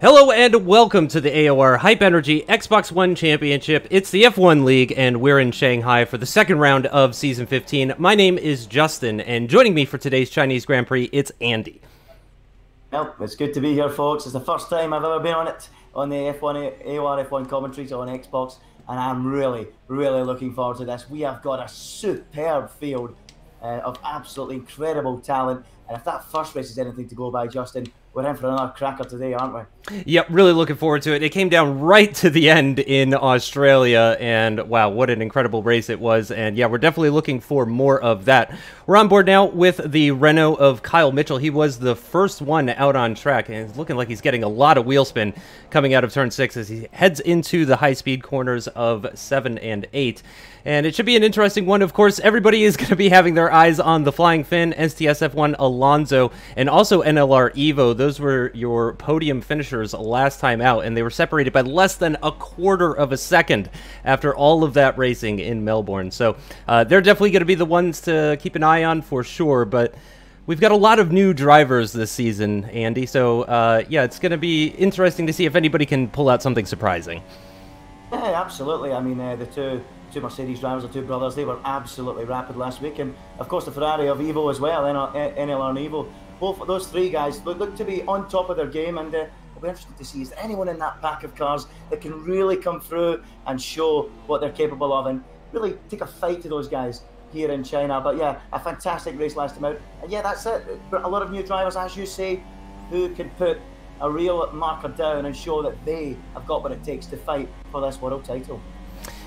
Hello and welcome to the AOR Hype Energy Xbox One Championship. It's the F1 League and we're in Shanghai for the second round of Season 15. My name is Justin and joining me for today's Chinese Grand Prix, it's Andy. Well, it's good to be here, folks. It's the first time I've ever been on it, on the F1 AOR F1 commentaries on Xbox, and I'm really looking forward to this. We have got a superb field of absolutely incredible talent, and if that first race is anything to go by, Justin, we're in for another cracker today, aren't we? Yep, really looking forward to it. It came down right to the end in Australia, and wow, what an incredible race it was. And yeah, we're definitely looking for more of that. We're on board now with the Renault of Kyle Mitchell. He was the first one out on track, and it's looking like he's getting a lot of wheel spin coming out of turn 6 as he heads into the high-speed corners of 7 and 8. And it should be an interesting one. Of course, everybody is going to be having their eyes on the Flying Finn, STSF1 Alonso, and also NLR Evo. Those were your podium finishers last time out, and they were separated by less than a quarter of a second after all of that racing in Melbourne. So they're definitely going to be the ones to keep an eye on for sure, but we've got a lot of new drivers this season, Andy, so yeah, it's going to be interesting to see if anybody can pull out something surprising. Yeah, absolutely. I mean, the two Mercedes drivers, the two brothers, they were absolutely rapid last week, and of course the Ferrari of Evo as well, NLR and Evo. Both of those three guys look to be on top of their game, and it'll be interesting to see, is there anyone in that pack of cars that can really come through and show what they're capable of and really take a fight to those guys here in China. But yeah, a fantastic race last time out, and yeah, that's it. A lot of new drivers, as you say, who can put a real marker down and show that they have got what it takes to fight for this world title.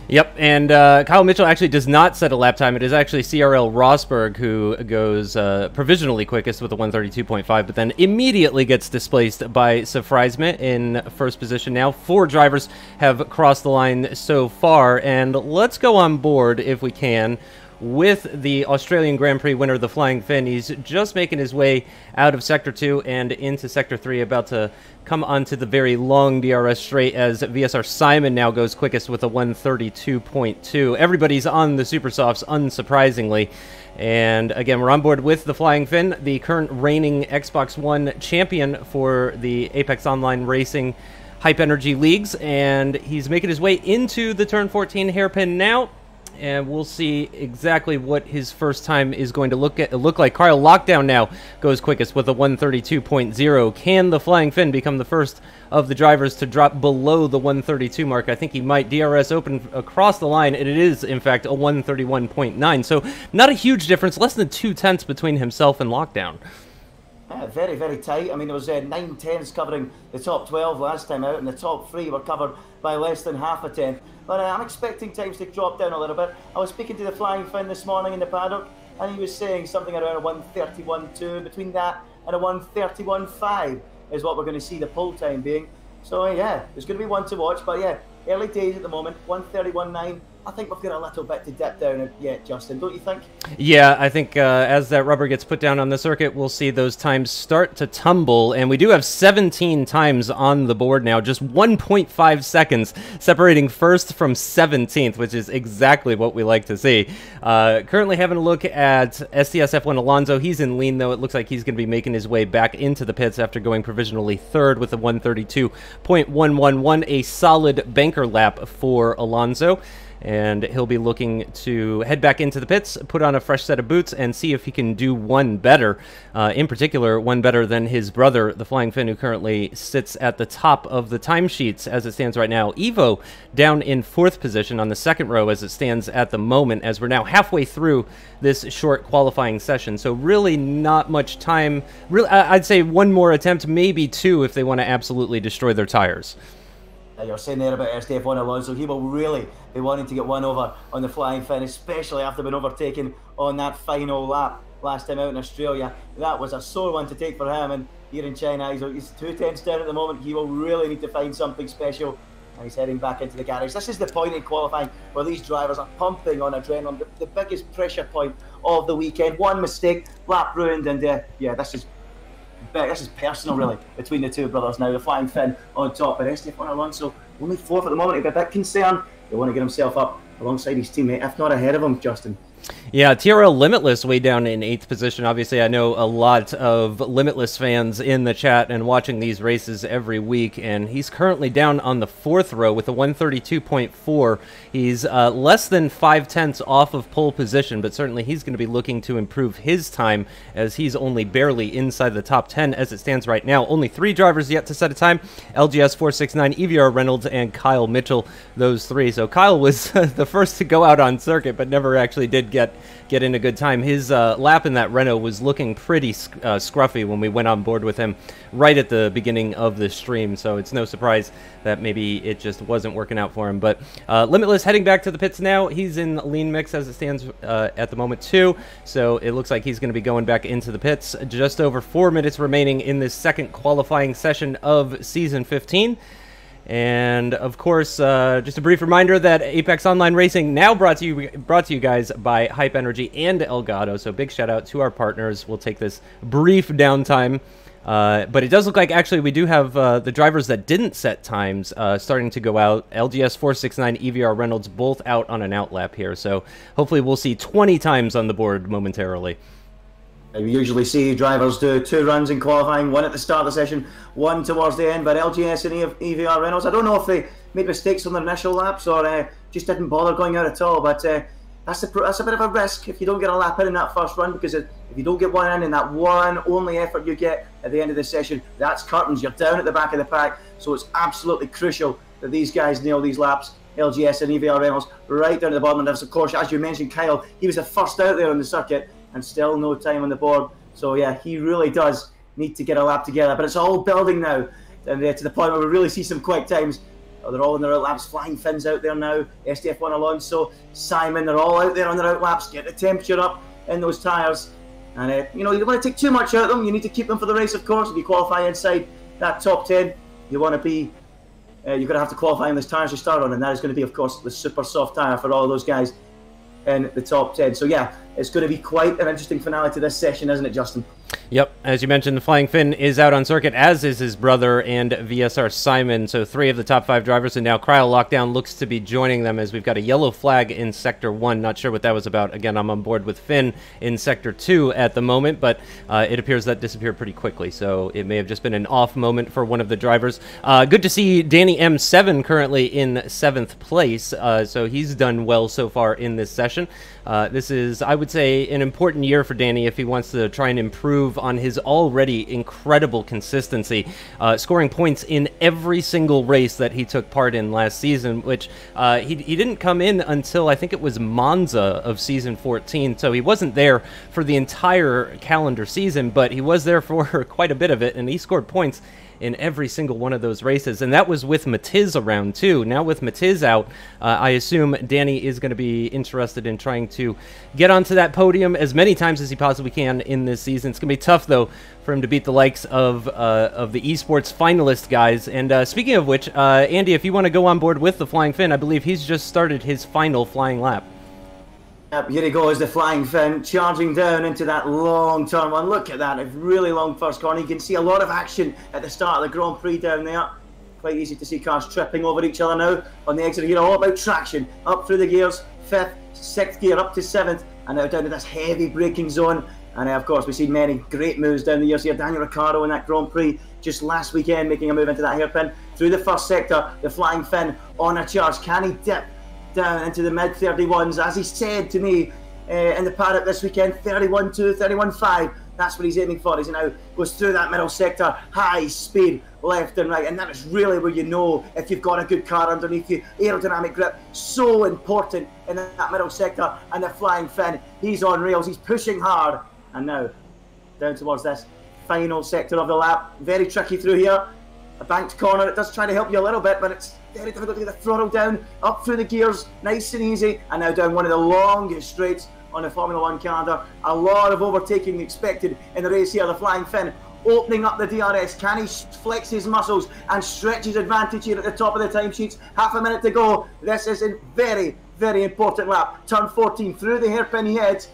Yep, and Kyle Mitchell actually does not set a lap time. It is actually CRL Rosberg who goes provisionally quickest with a 132.5, but then immediately gets displaced by Sefreisme in first position now. 4 drivers have crossed the line so far, and let's go on board, if we can, with the Australian Grand Prix winner, the Flying Finn. He's just making his way out of Sector 2 and into Sector 3, about to come onto the very long DRS straight as VSR Simon now goes quickest with a 132.2. Everybody's on the Super Softs, unsurprisingly. And again, we're on board with the Flying Finn, the current reigning Xbox One champion for the Apex Online Racing Hype Energy Leagues, and he's making his way into the Turn 14 hairpin now. And we'll see exactly what his first time is going to look like. Carl Lockdown now goes quickest with a 132.0. Can the Flying Finn become the first of the drivers to drop below the 132 mark? I think he might. DRS open across the line, and it is, in fact, a 131.9. So not a huge difference, less than 2/10 between himself and Lockdown. Yeah, very tight. I mean, there was 9 tenths covering the top 12 last time out, and the top 3 were covered by less than half a tenth. But I'm expecting times to drop down a little bit. I was speaking to the Flying Finn this morning in the paddock, and he was saying something around a 131.2. Between that and a 131.5 is what we're going to see the pull time being. So yeah, there's going to be one to watch. But yeah, early days at the moment, 131.9. I think we've got a little bit to dip down yet, Justin, don't you think? Yeah, I think as that rubber gets put down on the circuit, we'll see those times start to tumble, and we do have 17 times on the board now, just 1.5 seconds separating first from 17th, which is exactly what we like to see. Currently having a look at STSF1 Alonso. He's in lean, though. It looks like he's going to be making his way back into the pits after going provisionally third with a 132.111, a solid banker lap for Alonso. And he'll be looking to head back into the pits, put on a fresh set of boots, and see if he can do one better. In particular, one better than his brother, the Flying Finn, who currently sits at the top of the timesheets as it stands right now. Evo down in 4th position on the 2nd row as it stands at the moment, as we're now halfway through this short qualifying session. So really not much time. Really, I'd say one more attempt, maybe 2, if they want to absolutely destroy their tires. You're saying there about STF1 Alonso, he will really be wanting to get one over on the Flying Finn, especially after being overtaken on that final lap last time out in Australia. That was a sore one to take for him, and here in China, he's 2 tenths down at the moment. He will really need to find something special, and he's heading back into the garage. This is the point in qualifying where these drivers are pumping on adrenaline, the biggest pressure point of the weekend. One mistake, lap ruined, and yeah, this is personal, really, between the two brothers now. The Flying Finn on top, and Esteban Alonso only 4th at the moment. He'll be a bit concerned. He'll want to get himself up alongside his teammate, if not ahead of him, Justin. Yeah, TRL Limitless way down in 8th position. Obviously, I know a lot of Limitless fans in the chat and watching these races every week, and he's currently down on the 4th row with a 132.4. He's less than 5/10 off of pole position, but certainly he's going to be looking to improve his time as he's only barely inside the top 10 as it stands right now. Only 3 drivers yet to set a time: LGS 469, EVR Reynolds, and Kyle Mitchell, those 3. So Kyle was the first to go out on circuit, but never actually did get in a good time. His lap in that Renault was looking pretty scruffy when we went on board with him right at the beginning of the stream, so it's no surprise that maybe it just wasn't working out for him. But Limitless heading back to the pits now. He's in lean mix as it stands at the moment too, so it looks like he's going to be going back into the pits. Just over 4 minutes remaining in this second qualifying session of Season 15. And of course, just a brief reminder that Apex Online Racing now brought to you guys by Hype Energy and Elgato. So big shout out to our partners. We'll take this brief downtime, but it does look like actually we do have the drivers that didn't set times starting to go out. LGS 469, EVR Reynolds both out on an outlap here. So hopefully we'll see 20 times on the board momentarily. We usually see drivers do 2 runs in qualifying, 1 at the start of the session, 1 towards the end, but LGS and EVR Reynolds, I don't know if they made mistakes on their initial laps or just didn't bother going out at all, but that's a bit of a risk if you don't get a lap in that first run, because if you don't get one in that one only effort you get at the end of the session, that's curtains. You're down at the back of the pack, so it's absolutely crucial that these guys nail these laps. LGS and EVR Reynolds right down at the bottom, and of course, as you mentioned, Kyle, he was the first out there on the circuit, and still no time on the board. So yeah, he really does need to get a lap together. But it's all building now, and to the point where we really see some quick times. They're all in their out laps. Flying Finn's out there now. SDF1 Alonso, Simon, they're all out there on their out laps. Get the temperature up in those tyres. And you don't want to take too much out of them. You need to keep them for the race, of course. If you qualify inside that top 10, you want to be. You're going to have to qualify on those tyres you start on, and that is going to be, of course, the super soft tyre for all those guys in the top 10. So yeah, it's going to be quite an interesting finale to this session, isn't it, Justin? Yep, as you mentioned, the Flying Finn is out on circuit, as is his brother and VSR Simon. So 3 of the top 5 drivers, and now Cryo Lockdown looks to be joining them as we've got a yellow flag in Sector 1. Not sure what that was about. Again, I'm on board with Finn in Sector 2 at the moment, but it appears that disappeared pretty quickly. So it may have just been an off moment for one of the drivers. Good to see Danny M7 currently in 7th place. So he's done well so far in this session. This is, I would say, an important year for Danny if he wants to try and improve on his already incredible consistency, scoring points in every single race that he took part in last season, which he didn't come in until I think it was Monza of season 14, so he wasn't there for the entire calendar season, but he was there for quite a bit of it, and he scored points in every single one of those races, and that was with Matiz around too. Now with Matiz out, I assume Danny is going to be interested in trying to get onto that podium as many times as he possibly can in this season. It's going to be tough though for him to beat the likes of the esports finalist guys. And speaking of which, Andy, if you want to go on board with the Flying Finn, I believe he's just started his final flying lap. Yep, here he goes, the Flying Finn, charging down into that long turn one. Look at that, a really long first corner. You can see a lot of action at the start of the Grand Prix down there. Quite easy to see cars tripping over each other now on the exit. All about traction, up through the gears, 5th, 6th gear, up to 7th, and now down to this heavy braking zone. And of course, we've seen many great moves down the years here. Daniel Ricciardo in that Grand Prix just last weekend, making a move into that hairpin. Through the first sector, the Flying Finn on a charge. Can he dip down into the mid-31s, as he said to me in the paddock this weekend? 31.2, 31.5, that's what he's aiming for. He now goes through that middle sector, high speed, left and right, and that is really where you know if you've got a good car underneath you. Aerodynamic grip, so important in that middle sector, and the Flying Finn, he's on rails, he's pushing hard, and now down towards this final sector of the lap. Very tricky through here, a banked corner. It does try to help you a little bit, but it's very difficult to get the throttle down, up through the gears, nice and easy, and now down one of the longest straights on the Formula 1 calendar. A lot of overtaking expected in the race here. The Flying Finn opening up the DRS. Can he flex his muscles and stretch his advantage here at the top of the timesheets? Half a minute to go. This is a very, very important lap. Turn 14 through the hairpin he heads.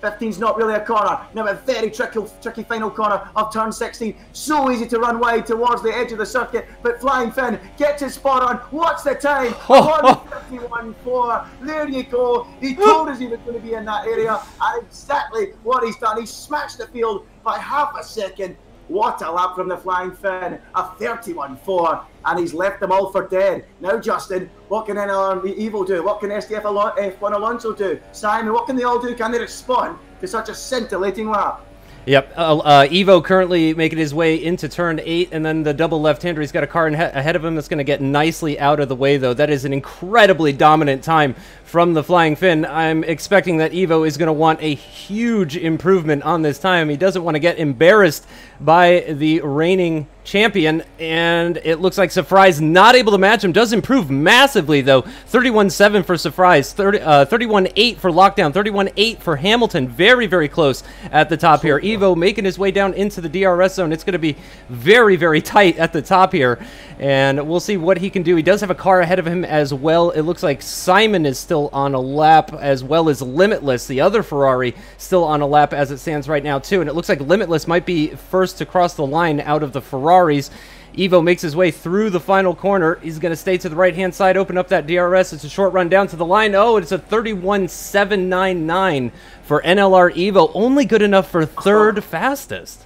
15's not really a corner. Now a very tricky final corner of turn 16. So easy to run wide towards the edge of the circuit, but Flying Finn gets his spot on. What's the time? 1:51.4. There you go. He told us he was going to be in that area, and exactly what he's done. He smashed the field by half a second. What a lap from the Flying Finn, a 31.4, and he's left them all for dead. Now, Justin, what can NLR Evo do? What can SDF F1 Alonso do? Simon, what can they all do? Can they respond to such a scintillating lap? Yep, Evo currently making his way into turn 8, and then the double left-hander. He's got a car ahead of him that's going to get nicely out of the way, though. That is an incredibly dominant time from the Flying Finn. I'm expecting that Evo is going to want a huge improvement on this time. He doesn't want to get embarrassed by the reigning champion, and it looks like Safrai's not able to match him. Does improve massively, though. 31.7 for Safrai's, 31.8 for Lockdown, 31.8 for Hamilton. Very, very close at the top here. Evo making his way down into the DRS zone. It's going to be very, very tight at the top here, and we'll see what he can do. He does have a car ahead of him as well. It looks like Simon is still on a lap, as well as Limitless, the other Ferrari, still on a lap as it stands right now, too. And it looks like Limitless might be first to cross the line out of the Ferraris. Evo makes his way through the final corner. He's going to stay to the right-hand side, open up that DRS. It's a short run down to the line. Oh, it's a 31.799 for NLR Evo. Only good enough for third fastest.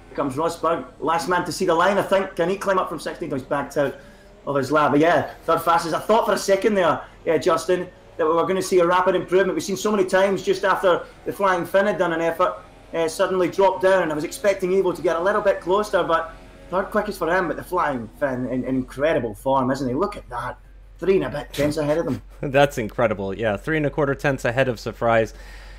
Here comes Rosberg, last man to see the line, I think. Can he climb up from 16? He's backed out of his lap. But yeah, third fastest. I thought for a second there, Justin, that we were going to see a rapid improvement. We've seen so many times just after the Flying Finn had done an effort, suddenly dropped down, and I was expecting Evo to get a little bit closer, but third quickest for him. But the Flying Finn in incredible form, isn't he? Look at that. 3 and a bit tenths ahead of them. That's incredible. Yeah, 3 1/4 tenths ahead of Safrai's.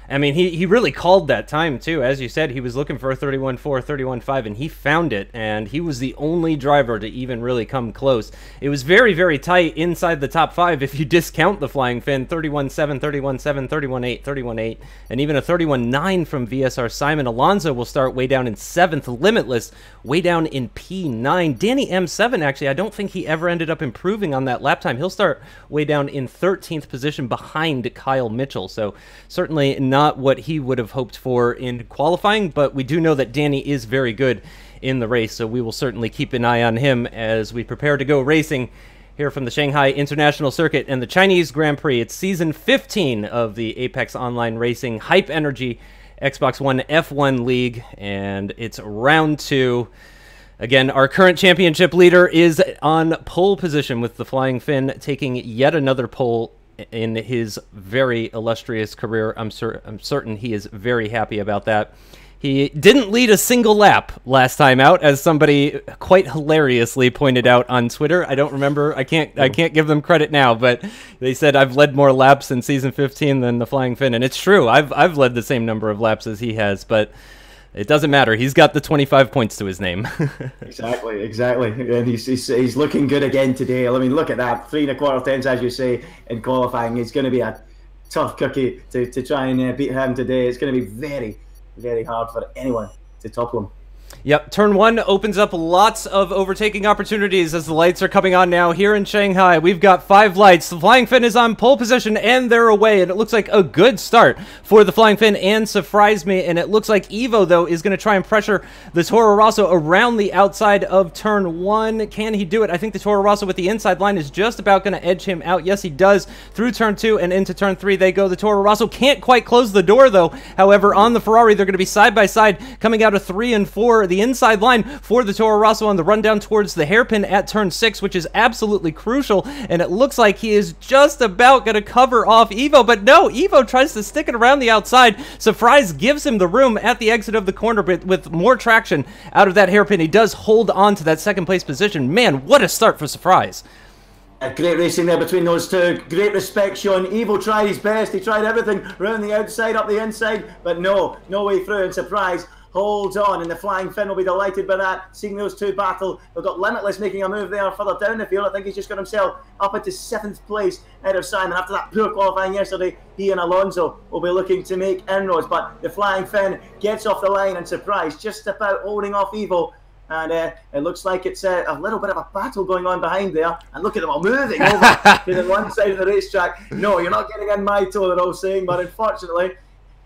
I mean, he really called that time, too. As you said, he was looking for a 31.4, 31.5, and he found it, and he was the only driver to even really come close. It was very, very tight inside the top 5 if you discount the Flying Finn. 31.7, 31.7, 31.8, 31.8, and even a 31.9 from VSR Simon. Alonso will start way down in 7th. Limitless way down in P9. Danny M7, actually, I don't think he ever ended up improving on that lap time. He'll start way down in 13th position behind Kyle Mitchell, so certainly not what he would have hoped for in qualifying, but we do know that Danny is very good in the race, so we will certainly keep an eye on him as we prepare to go racing here from the Shanghai International Circuit and the Chinese Grand Prix. It's season 15 of the Apex Online Racing Hype Energy Xbox One F1 League, and it's round 2. Again, our current championship leader is on pole position with the Flying Finn taking yet another pole in his very illustrious career. I'm certain he is very happy about that. He didn't lead a single lap last time out, as somebody quite hilariously pointed out on Twitter. I don't remember. I can't give them credit now, but they said I've led more laps in season 15 than the Flying Finn, and it's true. I've led the same number of laps as he has, but it doesn't matter. He's got the 25 points to his name. Exactly. And he's looking good again today. I mean, look at that. 3 1/4 tenths, as you say, in qualifying. It's going to be a tough cookie to try and beat him today. It's going to be very, very hard for anyone to topple him. Yep, turn 1 opens up lots of overtaking opportunities as the lights are coming on now here in Shanghai. We've got 5 lights. The Flying Finn is on pole position, and they're away, and it looks like a good start for the Flying Finn, and surprised me, and it looks like Evo, though, is going to try and pressure the Toro Rosso around the outside of turn 1. Can he do it? I think the Toro Rosso with the inside line is just about going to edge him out. Yes, he does. Through turn 2 and into turn 3 they go. The Toro Rosso can't quite close the door, though. However, on the Ferrari, they're going to be side by side, coming out of 3 and 4. The inside line for the Toro Rosso on the run down towards the hairpin at turn 6, which is absolutely crucial, and it looks like he is just about going to cover off Evo, but no, Evo tries to stick it around the outside. Surprise gives him the room at the exit of the corner, but with more traction out of that hairpin, he does hold on to that second place position. Man, what a start for Surprise. Great racing there between those two. Great respect shown. Evo tried his best. He tried everything around the outside, up the inside, but no way through, and Surprise holds on, and the Flying Finn will be delighted by that, seeing those two battle. We've got Limitless making a move there further down the field. I think he's just got himself up into 7th place ahead of Simon. After that poor qualifying yesterday, he and Alonso will be looking to make inroads, but the Flying Finn gets off the line, and Surprise just about holding off Evo. And it looks like it's a little bit of a battle going on behind there. And look at them all moving over to the one side of the racetrack. No, you're not getting in my toe, they're all saying, but unfortunately,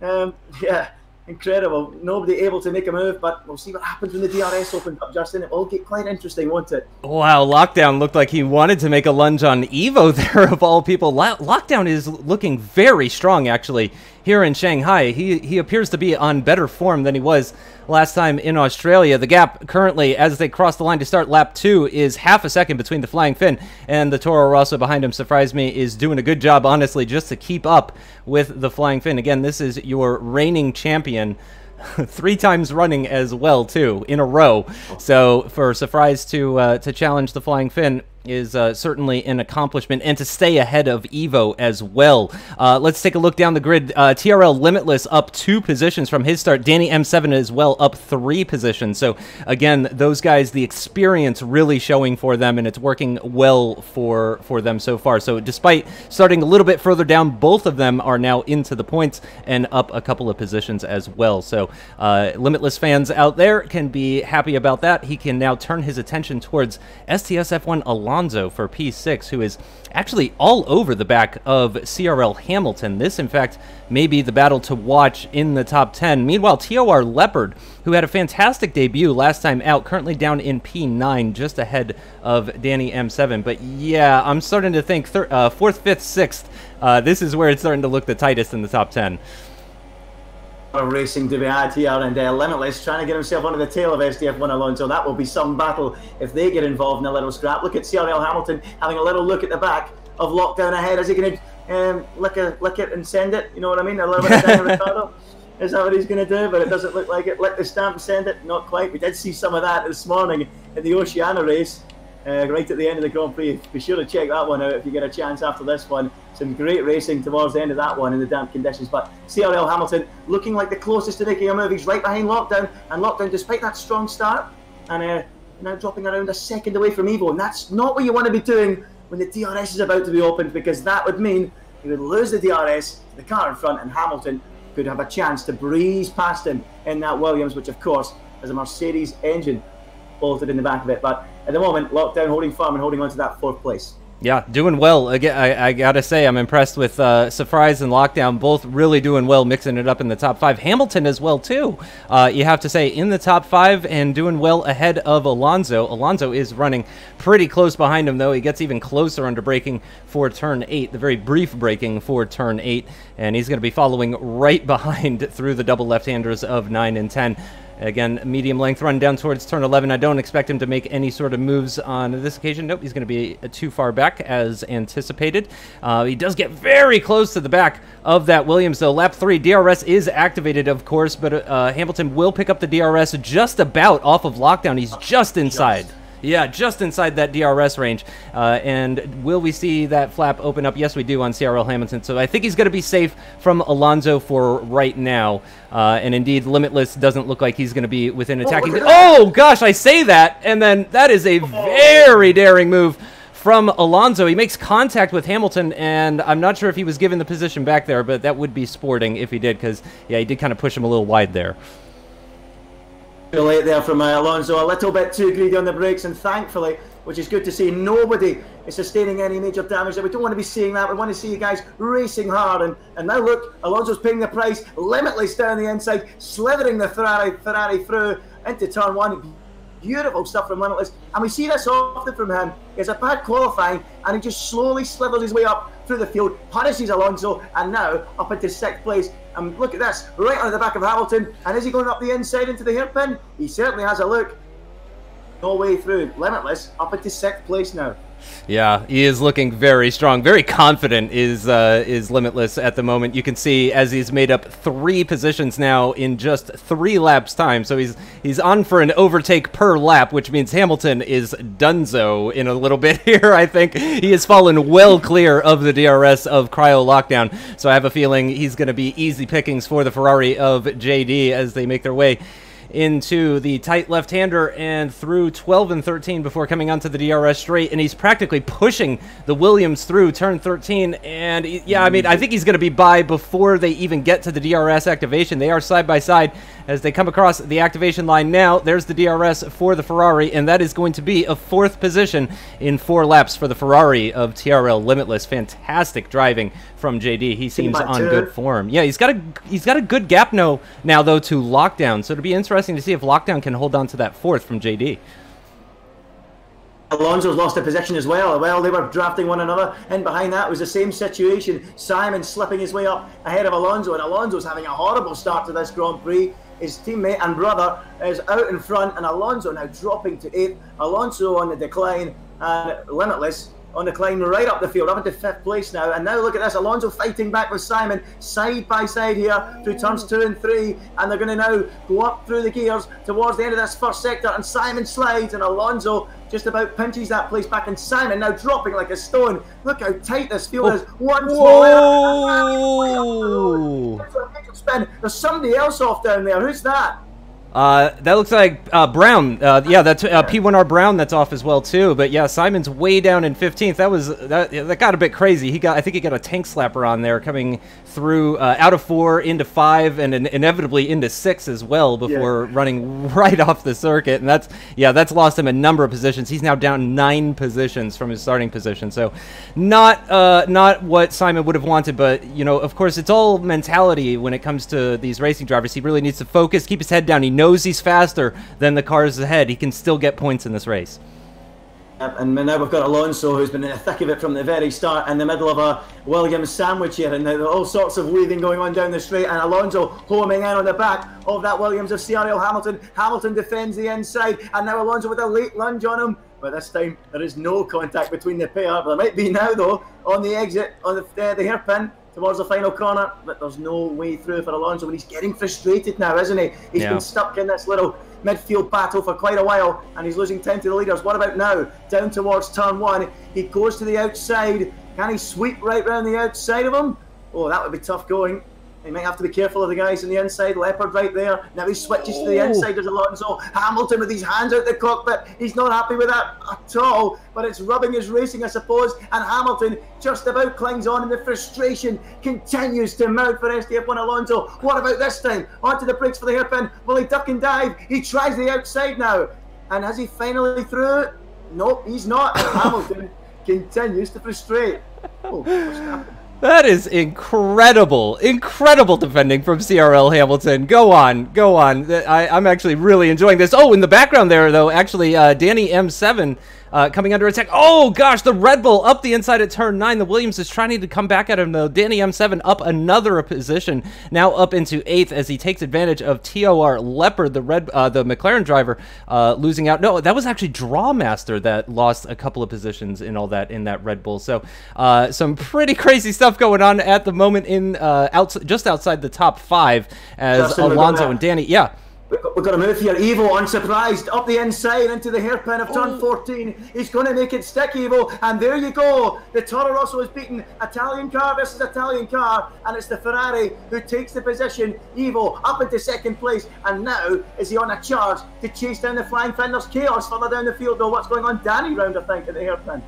Yeah, incredible. Nobody able to make a move, but we'll see what happens when the DRS opens up, Justin. It will get quite interesting, won't it? Wow, Lockdown looked like he wanted to make a lunge on Evo there, of all people. Lockdown is looking very strong, actually, here in Shanghai. He appears to be on better form than he was last time in Australia. The gap currently, as they cross the line to start lap 2, is half a second between the Flying Finn and the Toro Rosso behind him. Surprise Me is doing a good job, honestly, just to keep up with the Flying Finn. Again, this is your reigning champion 3 times running as well, too, in a row. So for Surprise to challenge the Flying Finn is certainly an accomplishment, and to stay ahead of Evo as well. Let's take a look down the grid. TRL Limitless up 2 positions from his start. Danny M7 as well up 3 positions. So again, those guys, the experience really showing for them, and it's working well for them so far. So despite starting a little bit further down, both of them are now into the points and up a couple of positions as well. So Limitless fans out there can be happy about that. He can now turn his attention towards STS F1 Alonso for P6, who is actually all over the back of CRL Hamilton. This, in fact, may be the battle to watch in the top 10. Meanwhile, TOR Leopard, who had a fantastic debut last time out, currently down in P9, just ahead of Danny M7. But yeah, I'm starting to think 4th, 5th, 6th, this is where it's starting to look the tightest in the top 10. Racing to be had here, and Limitless trying to get himself onto the tail of STF1 Alonso. That will be some battle if they get involved in a little scrap. Look at CRL Hamilton having a little look at the back of Lockdown ahead. Is he going to lick it and send it? You know what I mean? A little bit of Daniel Ricciardo. Is that what he's going to do? But it doesn't look like it. Lick the stamp and send it. Not quite. We did see some of that this morning in the Oceania race. Right at the end of the Grand Prix. Be sure to check that one out if you get a chance after this one. Some great racing towards the end of that one in the damp conditions. But CRL Hamilton looking like the closest to making a move. He's right behind Lockdown, and Lockdown, despite that strong start, and now dropping around a second away from Evo. And that's not what you want to be doing when the DRS is about to be opened, because that would mean he would lose the DRS to the car in front, and Hamilton could have a chance to breeze past him in that Williams, which of course has a Mercedes engine bolted in the back of it. But at the moment, Lockdown holding firm and holding on to that 4th place. Yeah, doing well. Again, I gotta say, I'm impressed with Surprise and Lockdown, both really doing well, mixing it up in the top 5. Hamilton as well, too. You have to say, in the top 5 and doing well ahead of Alonso. Alonso is running pretty close behind him, though. He gets even closer under braking for turn 8, the very brief braking for turn 8, and he's going to be following right behind through the double left-handers of 9 and 10. Again, medium length run down towards turn 11. I don't expect him to make any sort of moves on this occasion. Nope, he's going to be too far back as anticipated. He does get very close to the back of that Williams, though. Lap 3, DRS is activated, of course, but Hamilton will pick up the DRS just about off of Lockdown. He's just inside. Yeah, just inside that DRS range. And will we see that flap open up? Yes, we do on CRL Hamilton. So I think he's going to be safe from Alonso for right now. And indeed, Limitless doesn't look like he's going to be within attacking. Oh, gosh, I say that. And then that is a very daring move from Alonso. He makes contact with Hamilton, and I'm not sure if he was given the position back there, but that would be sporting if he did, because, yeah, he did kind of push him a little wide there. Too late there from Alonso, a little bit too greedy on the brakes, and thankfully, which is good to see, nobody is sustaining any major damage. We don't want to be seeing that. We want to see you guys racing hard, and now look, Alonso's paying the price. Limitless down the inside, slithering the Ferrari through into turn 1. Beautiful stuff from Limitless, and we see this often from him. He has a bad qualifying, and he just slowly slithers his way up through the field, punishes Alonso, and now up into 6th place. And look at this, right on the back of Hamilton. And is he going up the inside into the hairpin? He certainly has a look. No way through. Limitless up into 6th place now. Yeah, he is looking very strong, very confident is Limitless at the moment. You can see as he's made up 3 positions now in just 3 laps time. So he's on for an overtake per lap, which means Hamilton is donezo in a little bit here. I think he has fallen well clear of the DRS of Cryo Lockdown. So I have a feeling he's going to be easy pickings for the Ferrari of JD as they make their way into the tight left-hander and through 12 and 13 before coming onto the DRS straight, and he's practically pushing the Williams through turn 13, and yeah, I mean, I think he's going to be by before they even get to the DRS activation. They are side by side as they come across the activation line now. There's the DRS for the Ferrari, and that is going to be a 4th position in 4 laps for the Ferrari of TRL Limitless. Fantastic driving from JD. He seems on good form. Yeah, he's got a good gap now though to Lockdown, so it'll be interesting to see if Lockdown can hold on to that 4th from JD. Alonso's lost a position as well. Well, they were drafting one another, and behind that was the same situation. Simon slipping his way up ahead of Alonso, and Alonso's having a horrible start to this Grand Prix. His teammate and brother is out in front, and Alonso now dropping to 8th. Alonso on the decline, and Limitless on the climb right up the field, up into 5th place now. And now look at this, Alonso fighting back with Simon, side by side here through turns 2 and 3, and they're going to now go up through the gears towards the end of this first sector, and Simon slides, and Alonso just about pinches that place back, and Simon now dropping like a stone. Look how tight this field is. One small error. There's somebody else off down there. Who's that? That looks like Brown. Yeah, that's P1R Brown that's off as well too. But yeah, Simon's way down in 15th. That got a bit crazy. I think he got a tank slapper on there coming through out of 4 into 5 and inevitably into 6 as well before running right off the circuit. And that's lost him a number of positions. He's now down 9 positions from his starting position. So not what Simon would have wanted, but you know, of course, it's all mentality when it comes to these racing drivers. He really needs to focus, keep his head down. He knows he's faster than the cars ahead. He can still get points in this race. And now we've got Alonso, who's been in the thick of it from the very start, in the middle of a Williams sandwich here, and now all sorts of weaving going on down the straight, and Alonso homing in on the back of that Williams of CRL Hamilton. Hamilton defends the inside, and now Alonso with a late lunge on him. But this time there is no contact between the pair. There might be now though on the exit, on the hairpin towards the final corner, but there's no way through for Alonso, and he's getting frustrated now, isn't he? He's been stuck in this little midfield battle for quite a while, and he's losing time to the leaders. What about now? Down towards turn 1, he goes to the outside. Can he sweep right round the outside of him? Oh, that would be tough going. He might have to be careful of the guys on the inside. Leopard right there. Now he switches to the inside as Alonso. Hamilton with his hands out the cockpit. He's not happy with that at all, but it's rubbing his racing, I suppose. And Hamilton just about clings on, and the frustration continues to mount for STF1 Alonso. What about this time? Onto the brakes for the hairpin. Will he duck and dive? He tries the outside now. And has he finally through it? Nope, he's not. And Hamilton continues to frustrate. Oh, what's happened? That is incredible, incredible defending from CRL Hamilton. Go on, go on. I'm actually really enjoying this. Oh, in the background there, though, actually, Danny M7 coming under attack. Oh, gosh, the Red Bull up the inside at turn 9. The Williams is trying to come back at him, though. Danny M7 up another position, now up into 8th as he takes advantage of TOR Leopard, the McLaren driver, losing out. No, that was actually Drawmaster that lost a couple of positions in all that, in that Red Bull. So some pretty crazy stuff going on at the moment in just outside the top 5 as Alonso and Danny. Yeah. We've got to move here. Evo, unsurprised, up the inside into the hairpin of turn 14. He's going to make it stick, Evo. And there you go. The Toro Rosso is beaten. Italian car versus Italian car. And it's the Ferrari who takes the position. Evo up into 2nd place. And now is he on a charge to chase down the Flying Finn? There's chaos further down the field, though. What's going on? Danny round, I think, at the hairpin.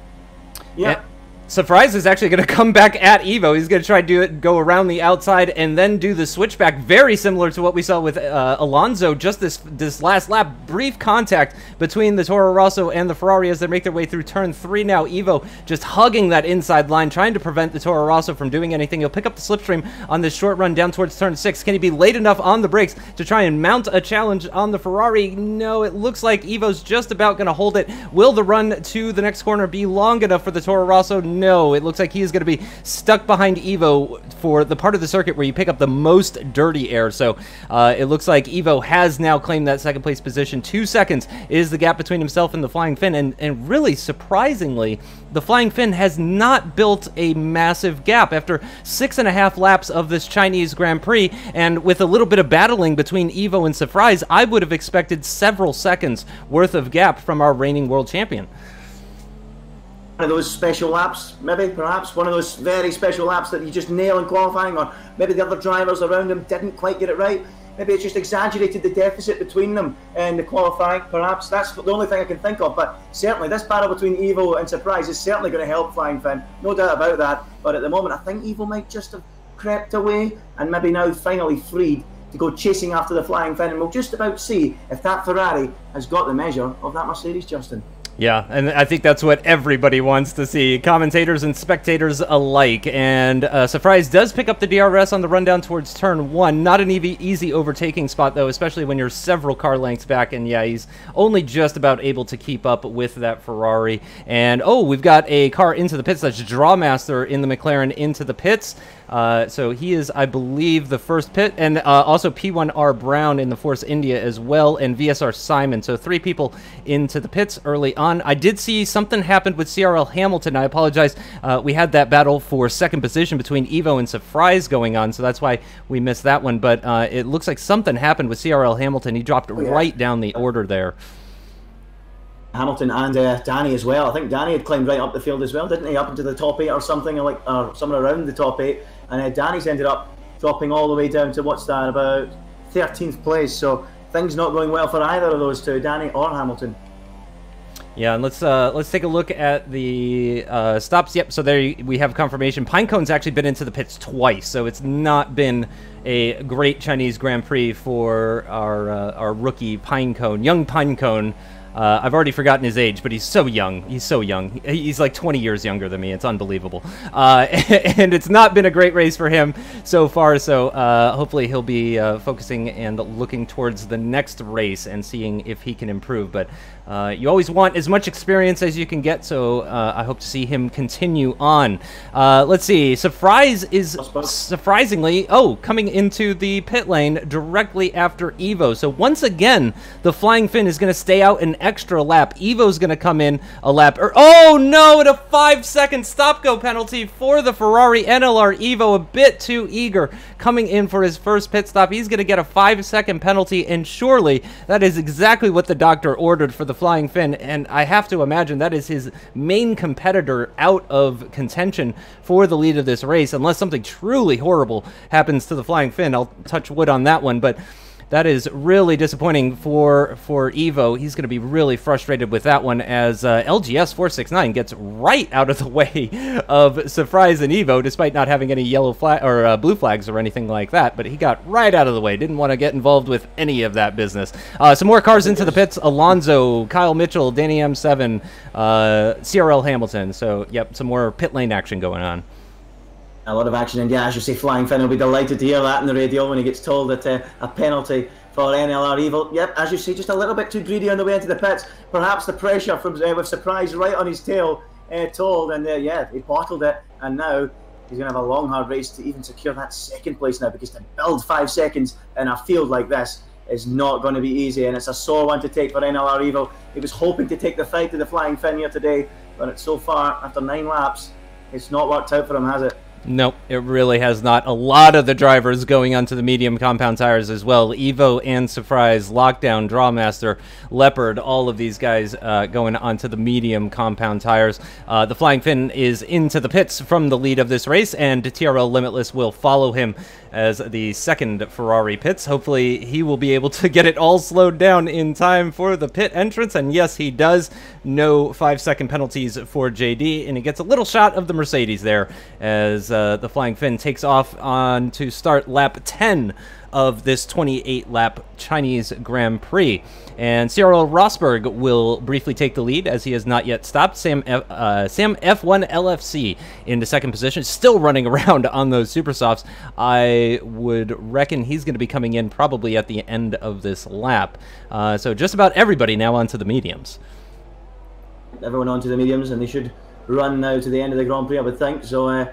Yeah. Surprise is actually going to come back at Evo. He's going to try to go around the outside and then do the switchback, very similar to what we saw with Alonso just this last lap. Brief contact between the Toro Rosso and the Ferrari as they make their way through turn 3 now. Evo just hugging that inside line, trying to prevent the Toro Rosso from doing anything. He'll pick up the slipstream on this short run down towards turn 6. Can he be late enough on the brakes to try and mount a challenge on the Ferrari? No, it looks like Evo's just about going to hold it. Will the run to the next corner be long enough for the Toro Rosso? No, it looks like he is going to be stuck behind Evo for the part of the circuit where you pick up the most dirty air. So it looks like Evo has now claimed that 2nd place position. 2 seconds is the gap between himself and the Flying Finn, and really surprisingly, the Flying Finn has not built a massive gap after 6.5 laps of this Chinese Grand Prix, and with a little bit of battling between Evo and Surprise, I would have expected several seconds worth of gap from our reigning world champion. One of those special laps, maybe, perhaps, one of those very special laps that you just nail in qualifying, or maybe the other drivers around him didn't quite get it right. maybe it's just exaggerated the deficit between them in the qualifying, perhaps. That's the only thing I can think of, but certainly this battle between Evo and Surprise is certainly going to help Flying Finn, no doubt about that. But at the moment, I think Evo might just have crept away and maybe now finally freed to go chasing after the Flying Finn, and we'll just about see if that Ferrari has got the measure of that Mercedes, Justin. Yeah, and I think that's what everybody wants to see, commentators and spectators alike. And Surprise does pick up the DRS on the rundown towards turn 1. Not an easy overtaking spot, though, especially when you're several car lengths back. And yeah, he's only just about able to keep up with that Ferrari. And oh, we've got a car into the pits. That's Drawmaster in the McLaren into the pits. So he is, I believe, the first pit, and also P1R Brown in the Force India as well, and VSR Simon. So 3 people into the pits early on. I did see something happened with CRL Hamilton. I apologize. We had that battle for second position between Evo and Surprise going on, so that's why we missed that one. But it looks like something happened with CRL Hamilton. He dropped right down the order there. Hamilton and Danny as well. I think Danny had climbed right up the field as well, didn't he? Up into the top 8 or something, or somewhere around the top 8. And Danny's ended up dropping all the way down to, what's that, about 13th place. So things not going well for either of those two, Danny or Hamilton. Yeah, and let's take a look at the stops. Yep, so there we have confirmation. Pinecone's actually been into the pits twice, so it's not been a great Chinese Grand Prix for our rookie Pinecone, young Pinecone. I've already forgotten his age, but he's so young. He's so young. He's like 20 years younger than me. It's unbelievable. And it's not been a great race for him so far, so hopefully he'll be focusing and looking towards the next race and seeing if he can improve. But you always want as much experience as you can get, so I hope to see him continue on. Let's see. Surprise is surprisingly, coming into the pit lane directly after Evo. So once again, the Flying Finn is going to stay out an extra lap. Evo's going to come in a lap. Oh no, and a 5-second stop-go penalty for the Ferrari NLR Evo. A bit too eager coming in for his first pit stop. He's going to get a 5-second penalty, and surely that is exactly what the doctor ordered for the Flying Finn, and I have to imagine that is his main competitor out of contention for the lead of this race, unless something truly horrible happens to the Flying Finn. I'll touch wood on that one, but that is really disappointing for Evo. He's going to be really frustrated with that one, as LGS 469 gets right out of the way of Surprise and Evo, despite not having any yellow flag or blue flags or anything like that. But he got right out of the way. Didn't want to get involved with any of that business. Some more cars into the pits. Alonso, Kyle Mitchell, Danny M7, CRL Hamilton. So, yep, some more pit lane action going on. A lot of action, and yeah, as you say, Flying Finn will be delighted to hear that in the radio when he gets told that a penalty for NLR Evo. Yep, as you say, just a little bit too greedy on the way into the pits. Perhaps the pressure from with Surprise right on his tail told, and yeah, he bottled it, and now he's going to have a long, hard race to even secure that second place now, because to build 5 seconds in a field like this is not going to be easy, and it's a sore one to take for NLR Evo. He was hoping to take the fight to the Flying Finn here today, but so far, after 9 laps, it's not worked out for him, has it? Nope, it really has not. A lot of the drivers going onto the medium compound tires as well. Evo and Surprise, Lockdown, Drawmaster, Leopard, all of these guys going onto the medium compound tires. The Flying Finn is into the pits from the lead of this race, and TRL Limitless will follow him as the second Ferrari pits. Hopefully he will be able to get it all slowed down in time for the pit entrance, and yes, he does. No 5-second penalties for JD, and he gets a little shot of the Mercedes there as the Flying Finn takes off on to start lap 10 of this 28-lap Chinese Grand Prix. And Cyril Rosberg will briefly take the lead, as he has not yet stopped. Sam F1 LFC into second position, still running around on those super softs. I would reckon he's going to be coming in probably at the end of this lap. So just about everybody now onto the mediums. Everyone onto the mediums, and they should run now to the end of the Grand Prix, I would think. So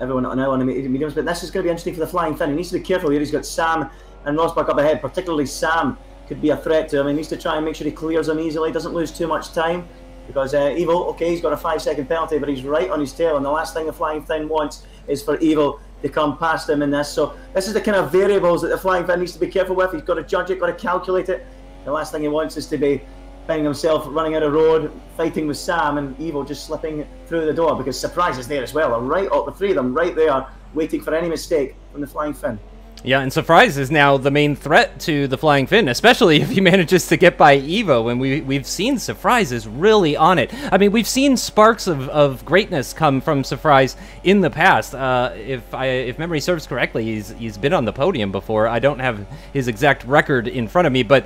everyone now on the mediums, but this is going to be interesting for the Flying Finn. He needs to be careful here. He's got Sam and Rosberg up ahead, particularly Sam could be a threat to him. He needs to try and make sure he clears them easily, doesn't lose too much time, because Evo, okay, he's got a 5-second penalty, but he's right on his tail, and the last thing the Flying Finn wants is for Evo to come past him in this. So this is the kind of variables that the Flying Finn needs to be careful with. He's got to judge it, got to calculate it. The last thing he wants is to be finding himself running out of road, fighting with Sam, and Evo just slipping through the door, because Surprise is there as well. Right, all the three of them right there, waiting for any mistake from the Flying Finn. Yeah, and Surprise is now the main threat to the Flying Finn, especially if he manages to get by Evo, and we've seen Surprise is really on it. I mean, we've seen sparks of greatness come from Surprise in the past. If memory serves correctly, he's been on the podium before. I don't have his exact record in front of me, but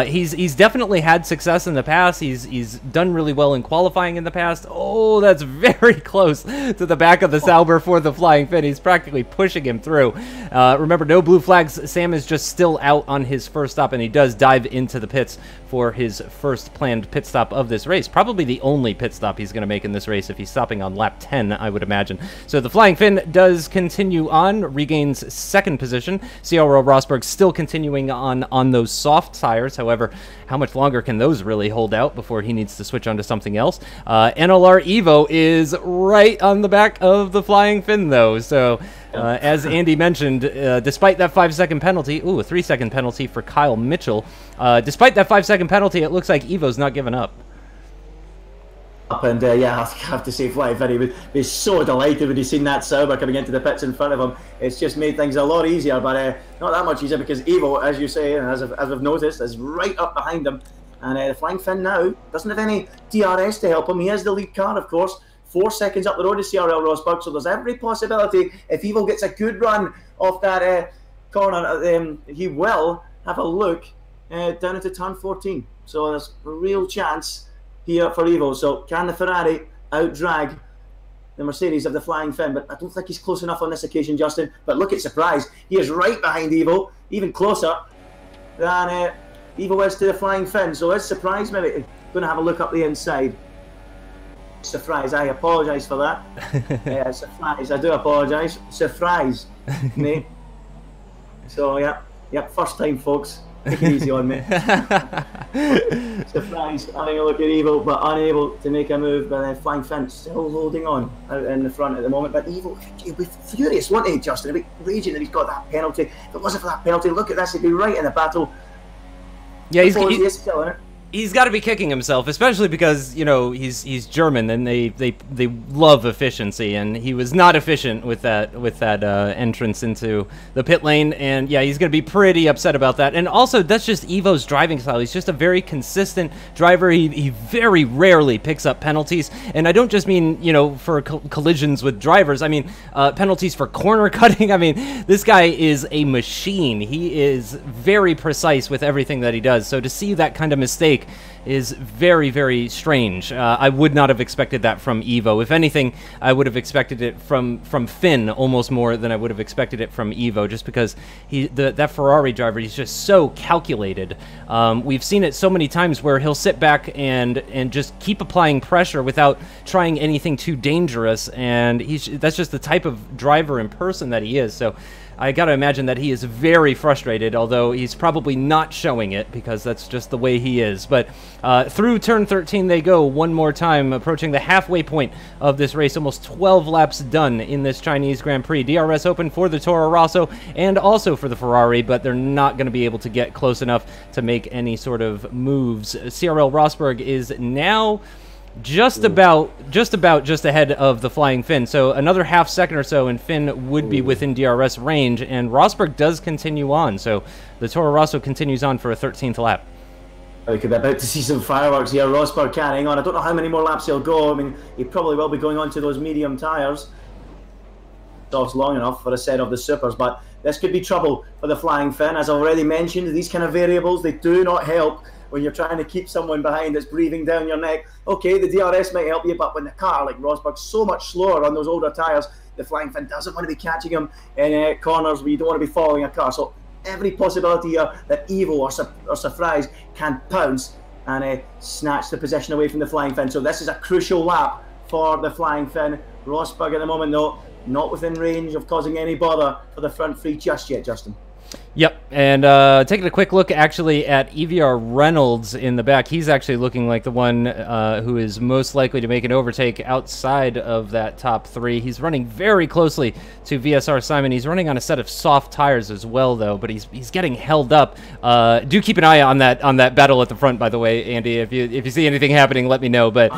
he's definitely had success in the past. He's done really well in qualifying in the past. Oh, that's very close to the back of the Sauber for the Flying Finn. He's practically pushing him through. Remember, no blue flags. Sam is just still out on his first stop, and he does dive into the pits for his first planned pit stop of this race. Probably the only pit stop he's going to make in this race if he's stopping on lap 10, I would imagine. So the Flying Finn does continue on, regains second position. CRL Rosberg still continuing on those soft tires. However, how much longer can those really hold out before he needs to switch on to something else? NLR Evo is right on the back of the Flying Finn, though. So as Andy mentioned, despite that 5-second penalty, a 3-second penalty for Kyle Mitchell, despite that 5-second penalty, it looks like Evo's not giving up. And yeah, I have to say, Flying Finn, he was so delighted when he seen that Sauber coming into the pits in front of him. It's just made things a lot easier, but not that much easier, because Evo, as you say, and as I've noticed, is right up behind him. And the Flying Finn now doesn't have any DRS to help him. He has the lead car, of course. 4 seconds up the road to CRL Rosberg, so there's every possibility if Evo gets a good run off that corner, he will have a look down into turn 14. So there's a real chance here for Evo. So can the Ferrari out-drag the Mercedes of the Flying Finn? But I don't think he's close enough on this occasion, Justin. But look at Surprise. He is right behind Evo, even closer than Evo is to the Flying Finn. So is Surprise maybe going to have a look up the inside? Surprise, I apologise for that. Surprise, I do apologise. Surprise, mate. So, yeah, first time, folks. Take it easy on me. Surprise, having a look at Evo, but unable to make a move. But then Flying Finn still holding on out in the front at the moment. But Evo, he'll be furious, won't he, Justin? He'll be raging that he's got that penalty. If it wasn't for that penalty, look at this, he'd be right in the battle. Yeah, he's killing it. He's got to be kicking himself, especially because, you know, he's German and they love efficiency, and he was not efficient with that entrance into the pit lane, and yeah, he's going to be pretty upset about that. And also, that's just Evo's driving style. He's just a very consistent driver. He very rarely picks up penalties, and I don't just mean, you know, for collisions with drivers. I mean penalties for corner cutting. I mean, this guy is a machine. He is very precise with everything that he does. So to see that kind of mistake is very, very strange. I would not have expected that from Evo. If anything, I would have expected it from Finn almost more than I would have expected it from Evo, just because that Ferrari driver, he's just so calculated. We've seen it so many times where he'll sit back and just keep applying pressure without trying anything too dangerous, and that's just the type of driver and person that he is. So I gotta imagine that he is very frustrated, although he's probably not showing it because that's just the way he is. But through turn 13 they go one more time, approaching the halfway point of this race. Almost 12 laps done in this Chinese Grand Prix. DRS open for the Toro Rosso and also for the Ferrari, but they're not going to be able to get close enough to make any sort of moves. CRL Rosberg is now just ahead of the Flying Finn. So another half second or so and Finn would be within DRS range, and Rosberg does continue on. So the Toro Rosso continues on for a 13th lap. We could be about to see some fireworks here. Rosberg carrying on. I don't know how many more laps he'll go. I mean, he probably will be going on to those medium tyres. It's long enough for a set of the supers, but this could be trouble for the Flying Finn. As I already mentioned, these kind of variables, they do not help when you're trying to keep someone behind that's breathing down your neck. Okay, the DRS might help you, but when the car, like Rosberg's so much slower on those older tyres, the Flying Finn doesn't want to be catching him in corners where you don't want to be following a car. So every possibility here that Evo or Surprise can pounce and snatch the position away from the Flying Finn. So this is a crucial lap for the Flying Finn. Rosberg at the moment, though, not within range of causing any bother for the front three just yet, Justin. Yep, and taking a quick look actually at EVR Reynolds in the back, he's actually looking like the one who is most likely to make an overtake outside of that top 3. He's running very closely to VSR Simon. He's running on a set of soft tires as well, though, but he's getting held up. Do keep an eye on that battle at the front, by the way, Andy. If you see anything happening, let me know. But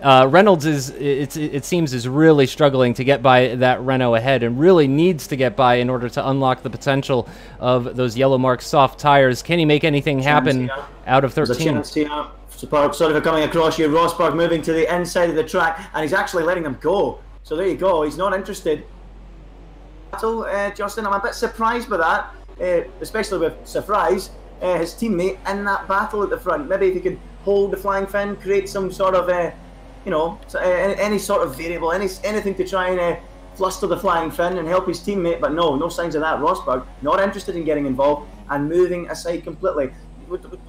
Reynolds it seems is really struggling to get by that Renault ahead, and really needs to get by in order to unlock the potential of those yellow mark soft tires. Can he make anything happen out of 13? There's a chance here. Sorry for coming across you. Rosberg moving to the inside of the track, and he's actually letting them go. So there you go. He's not interested. So, Justin, I'm a bit surprised by that, especially with Surprise, his teammate in that battle at the front. Maybe if he could hold the flying fin, create some sort of, you know, any sort of variable, anything to try and fluster the flying fin and help his teammate, but no signs of that. Rosberg not interested in getting involved and moving aside completely.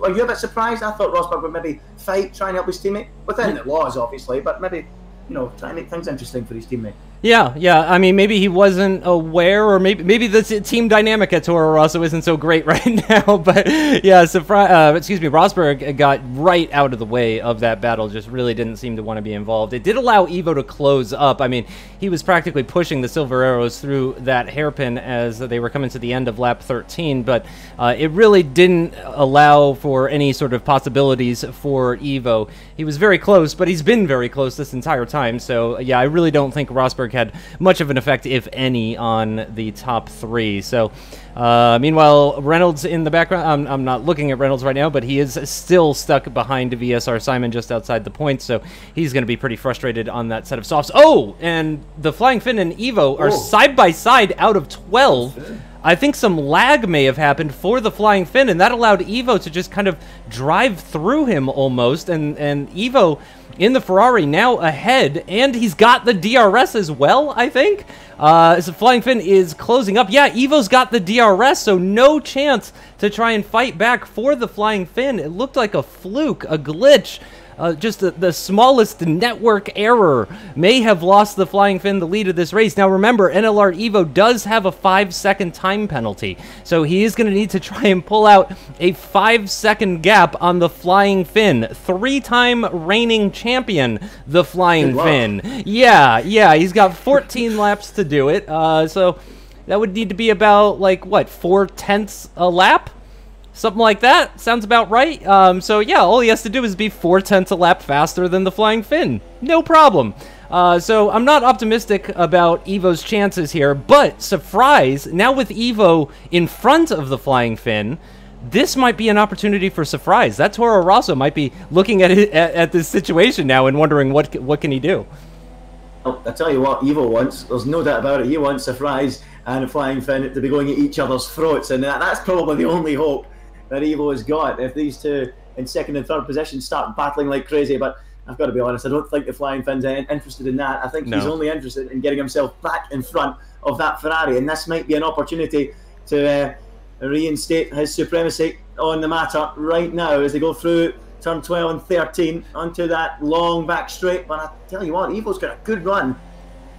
Are you a bit surprised? I thought Rosberg would maybe fight, try and help his teammate within the laws, obviously, but maybe, you know, try and make things interesting for his teammate. Yeah. I mean, maybe he wasn't aware, or maybe the team dynamic at Toro Rosso isn't so great right now. But yeah, Rosberg got right out of the way of that battle. Just really didn't seem to want to be involved. It did allow Evo to close up. I mean, he was practically pushing the Silver Arrows through that hairpin as they were coming to the end of lap 13. But it really didn't allow for any sort of possibilities for Evo. He was very close, but he's been very close this entire time. So yeah, I really don't think Rosberg had much of an effect, if any, on the top 3. So meanwhile, Reynolds in the background, I'm not looking at Reynolds right now, but he is still stuck behind VSR Simon just outside the points, so he's going to be pretty frustrated on that set of softs. Oh, and the Flying Fin and Evo are side by side out of 12. I think some lag may have happened for the Flying Fin, and that allowed Evo to just kind of drive through him almost, and Evo in the Ferrari now ahead, and he's got the DRS as well, I think. So Flying Fin is closing up. Yeah, Evo's got the DRS, so no chance to try and fight back for the Flying Fin. It looked like a fluke, a glitch. Just the smallest network error may have lost the Flying Fin the lead of this race. Now remember, NLR Evo does have a 5-second time penalty, so he is going to need to try and pull out a 5-second gap on the Flying Fin. 3-time reigning champion, the Flying Fin. Yeah, he's got 14 laps to do it, so that would need to be about, like, what, 4/10 a lap? Something like that. Sounds about right. So yeah, all he has to do is be 4/10 a lap faster than the Flying Fin. No problem. So I'm not optimistic about Evo's chances here, but surprise, now with Evo in front of the Flying Fin, this might be an opportunity for surprise. That Toro Rosso might be looking at this situation now and wondering what can he do. Well, I tell you what, Evo wants, there's no doubt about it, he wants Surprise and the Flying Fin to be going at each other's throats, and that's probably the only hope that Evo has got, if these two in second and third position start battling like crazy. But I've got to be honest, I don't think the Flying Fin's interested in that. I think he's only interested in getting himself back in front of that Ferrari, and this might be an opportunity to reinstate his supremacy on the matter right now as they go through turn 12 and 13 onto that long back straight. But I tell you what, Evo's got a good run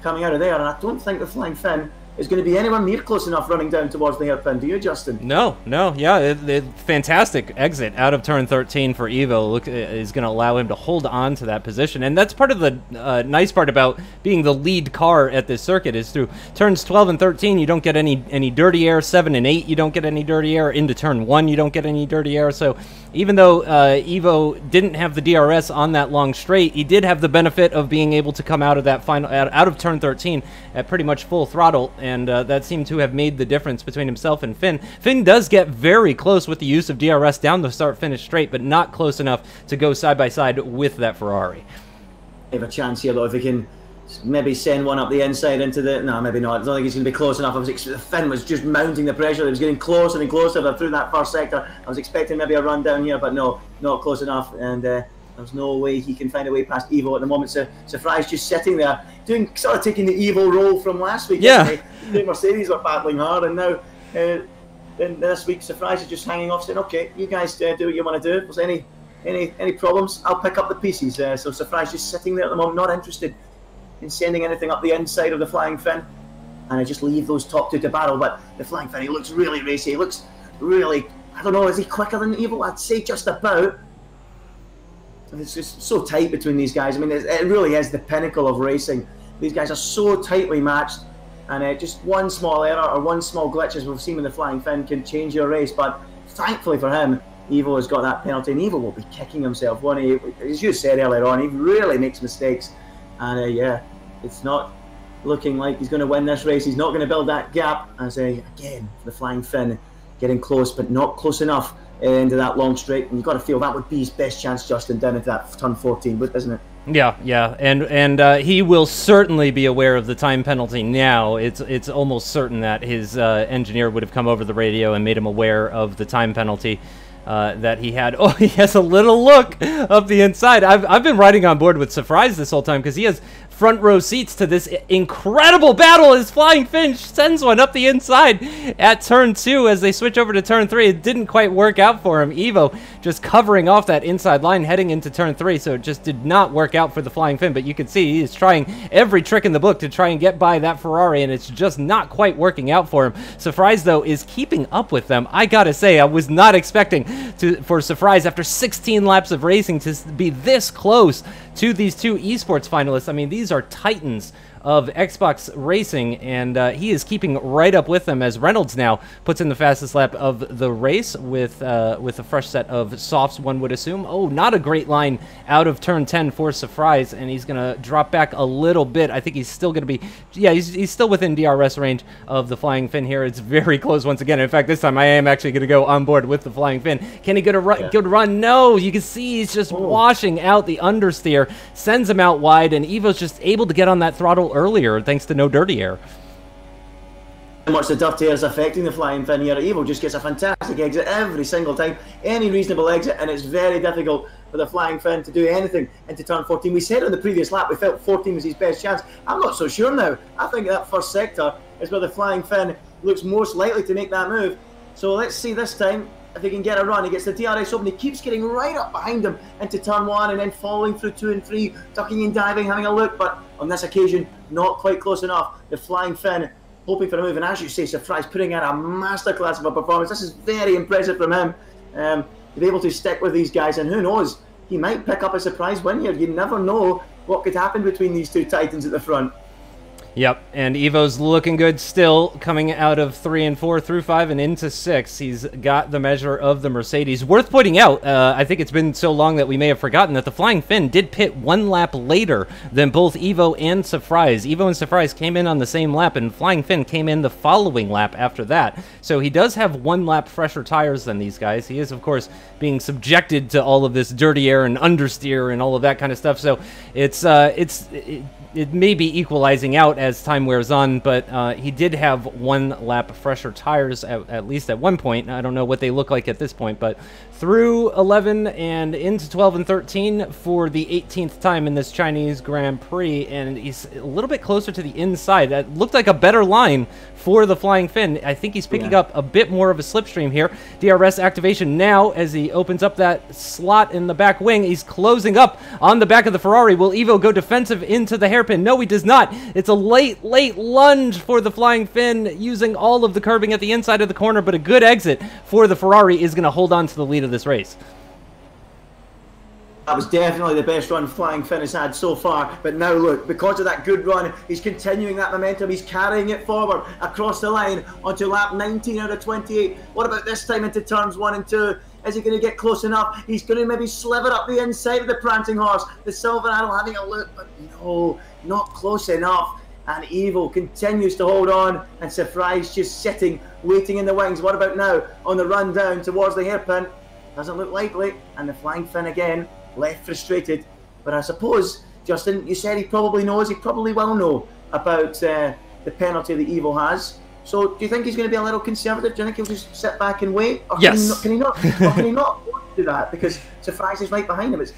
coming out of there, and I don't think the Flying Fin is going to be anywhere near close enough running down towards the hairpin. Do you, Justin? No, yeah, fantastic exit out of turn 13 for Evo. Look, is going to allow him to hold on to that position, and that's part of the nice part about being the lead car at this circuit is through turns 12 and 13, you don't get any dirty air. 7 and 8, you don't get any dirty air. Into turn 1, you don't get any dirty air. So even though Evo didn't have the DRS on that long straight, he did have the benefit of being able to come out of that out of turn 13 at pretty much full throttle. And that seemed to have made the difference between himself and Finn. Finn does get very close with the use of DRS down the start-finish straight, but not close enough to go side-by-side with that Ferrari. They have a chance here, though, if he can maybe send one up the inside into the... No, maybe not. I don't think he's going to be close enough. Finn was just mounting the pressure. He was getting closer and closer through that first sector. I was expecting maybe a run down here, but no, not close enough. And there's no way he can find a way past Evo at the moment. So Fry's just sitting there, sort of taking the Evo role from last week. Yeah. The Mercedes were battling hard, and now then this week Fry's is just hanging off, saying, "Okay, you guys do what you want to do. If there's any problems, I'll pick up the pieces." So Fry's just sitting there at the moment, not interested in sending anything up the inside of the Flying Fin. and I just leave those top two to battle. But the Flying Finn, he looks really racy. He looks really, I don't know, is he quicker than Evo? I'd say just about. It's just so tight between these guys. I mean, it really is the pinnacle of racing. These guys are so tightly matched, and just one small error or one small glitch, as we've seen with the Flying Finn, can change your race. But thankfully for him, Evo has got that penalty, and Evo will be kicking himself. As you said earlier on, he really makes mistakes, and yeah, it's not looking like he's going to win this race. He's not going to build that gap. As again, the Flying Finn getting close, but not close enough into that long straight. And you've got to feel that would be his best chance, Justin, down into that turn 14, isn't it? Yeah, and he will certainly be aware of the time penalty now. It's almost certain that his engineer would have come over the radio and made him aware of the time penalty that he had. Oh, he has a little look up the inside. I've been riding on board with Surprise this whole time because he has front row seats to this incredible battle as Flying Finn sends one up the inside at turn 2 as they switch over to turn 3. It didn't quite work out for him. Evo just covering off that inside line heading into turn 3, so it just did not work out for the Flying Finn. But you can see he is trying every trick in the book to try and get by that Ferrari, and it's just not quite working out for him. Surprise, though, is keeping up with them. I gotta say, I was not expecting for Surprise, after 16 laps of racing, to be this close to these two esports finalists. I mean, these are titans of Xbox racing, and he is keeping right up with them as Reynolds now puts in the fastest lap of the race with a fresh set of softs, one would assume. Oh, not a great line out of turn 10 for Surprise, and he's going to drop back a little bit. I think he's still going to be, yeah, he's still within DRS range of the Flying Finn here. It's very close once again. In fact, this time I am actually going to go on board with the Flying Finn. Can he get a good run? No, you can see he's just washing out the understeer, sends him out wide, and Evo's just able to get on that throttle earlier thanks to no dirty air. How much the dirty air is affecting the Flying Finn here. Evo just gets a fantastic exit every single time, any reasonable exit, and it's very difficult for the Flying Finn to do anything into turn 14. We said on the previous lap we felt 14 was his best chance. I'm not so sure now. I think that first sector is where the Flying Finn looks most likely to make that move. So let's see this time if he can get a run. He gets the DRS open, he keeps getting right up behind him into turn 1 and then following through 2 and 3, ducking and diving, having a look, but on this occasion not quite close enough. The Flying Finn hoping for a move, and as you say, Surprise putting in a masterclass of a performance. This is very impressive from him, to be able to stick with these guys, and who knows, he might pick up a surprise win here. You never know what could happen between these two titans at the front. Yep, and Evo's looking good still, coming out of 3 and 4 through 5 and into 6. He's got the measure of the Mercedes. Worth pointing out, I think it's been so long that we may have forgotten that the Flying Finn did pit 1 lap later than both Evo and Surprise. Evo and Surprise came in on the same lap, and Flying Finn came in the following lap after that. So he does have 1 lap fresher tires than these guys. He is, of course, being subjected to all of this dirty air and understeer and all of that kind of stuff. So it may be equalizing out as time wears on, but he did have 1 lap fresher tires at least at one point. I don't know what they look like at this point, but through 11 and into 12 and 13 for the 18th time in this Chinese Grand Prix, and he's a little bit closer to the inside. That looked like a better line for the Flying Finn. I think he's picking up a bit more of a slipstream here. DRS activation now as he opens up that slot in the back wing. He's closing up on the back of the Ferrari. Will Evo go defensive into the hairpin? No, he does not. It's a late lunge for the Flying Finn, using all of the curbing at the inside of the corner, but a good exit for the Ferrari is going to hold on to the lead of this race. That was definitely the best run Flying Finn has had so far, but now look, because of that good run, he's continuing that momentum, he's carrying it forward across the line onto lap 19 out of 28. What about this time into turns 1 and 2? Is he going to get close enough? He's going to maybe sliver up the inside of the prancing horse. The Silver Arrow having a look, but no, not close enough. And Evo continues to hold on, and Surprise just sitting, waiting in the wings. What about now on the run down towards the hairpin? Doesn't look likely, and the Flying Finn again left frustrated. But I suppose, Justin, you said he probably knows, he probably will know about the penalty that Evo has. So do you think he's going to be a little conservative? Do you think he'll just sit back and wait? Or yes. Can he not do that? Because Surprise is right behind him. It's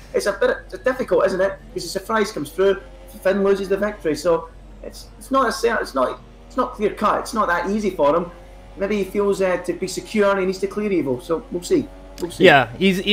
difficult, isn't it? Because the Surprise comes through, Finn loses the victory. So it's not clear cut. It's not that easy for him. Maybe he feels to be secure and he needs to clear Evo. So we'll see. We'll see. Yeah,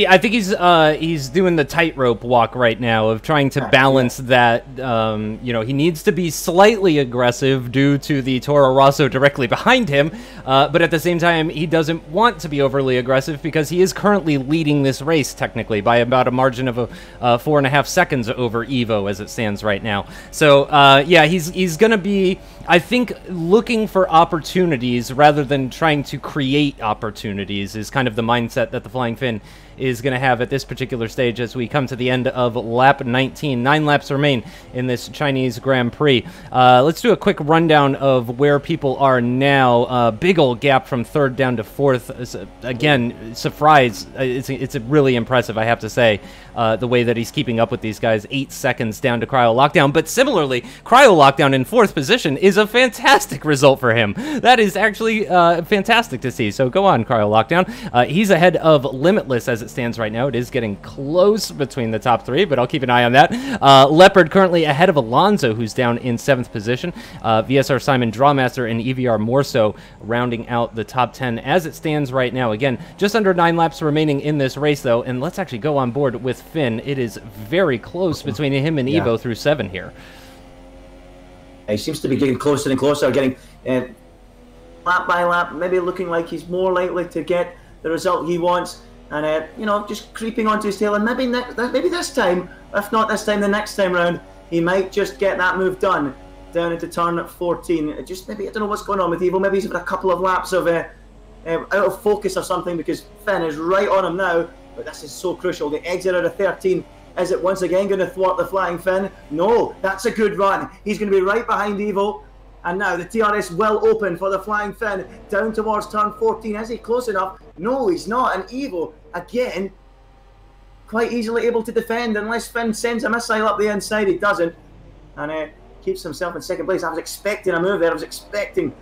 I think he's doing the tightrope walk right now of trying to balance that. You know, he needs to be slightly aggressive due to the Toro Rosso directly behind him, but at the same time, he doesn't want to be overly aggressive because he is currently leading this race technically by about a margin of 4.5 seconds over Evo as it stands right now. So yeah, he's going to be, I think, looking for opportunities rather than trying to create opportunities is kind of the mindset that the Flying Finn is going to have at this particular stage as we come to the end of lap 19. 9 laps remain in this Chinese Grand Prix. Let's do a quick rundown of where people are now. Big old gap from 3rd down to 4th. Again, surprise. It's really impressive, I have to say, the way that he's keeping up with these guys. 8 seconds down to Cryo Lockdown. But similarly, Cryo Lockdown in 4th position is a fantastic result for him. That is actually fantastic to see. So go on, Cryo Lockdown. He's ahead of Limitless as it stands right now. It is getting close between the top 3, but I'll keep an eye on that. Leopard currently ahead of Alonso, who's down in 7th position. VSR Simon, Drawmaster, and EVR Morso rounding out the top 10 as it stands right now. Again, just under 9 laps remaining in this race, though, and let's actually go on board with Finn. It is very close between him and Evo through 7 here. He seems to be getting closer and closer, getting lap by lap, maybe looking like he's more likely to get the result he wants. And, you know, just creeping onto his tail. And maybe this time, if not this time, the next time round, he might just get that move done down into turn 14. Just maybe, I don't know what's going on with Evo. Maybe he's had a couple of laps of out of focus or something, because Finn is right on him now. But this is so crucial. The exit out of 13. Is it once again going to thwart the Flying Finn? No, that's a good run. He's going to be right behind Evo. And now the TRS well open for the Flying Finn down towards turn 14. Is he close enough? No, he's not. And Evo, again, quite easily able to defend unless Finn sends a missile up the inside. He doesn't. And keeps himself in 2nd place. I was expecting a move there. I was expecting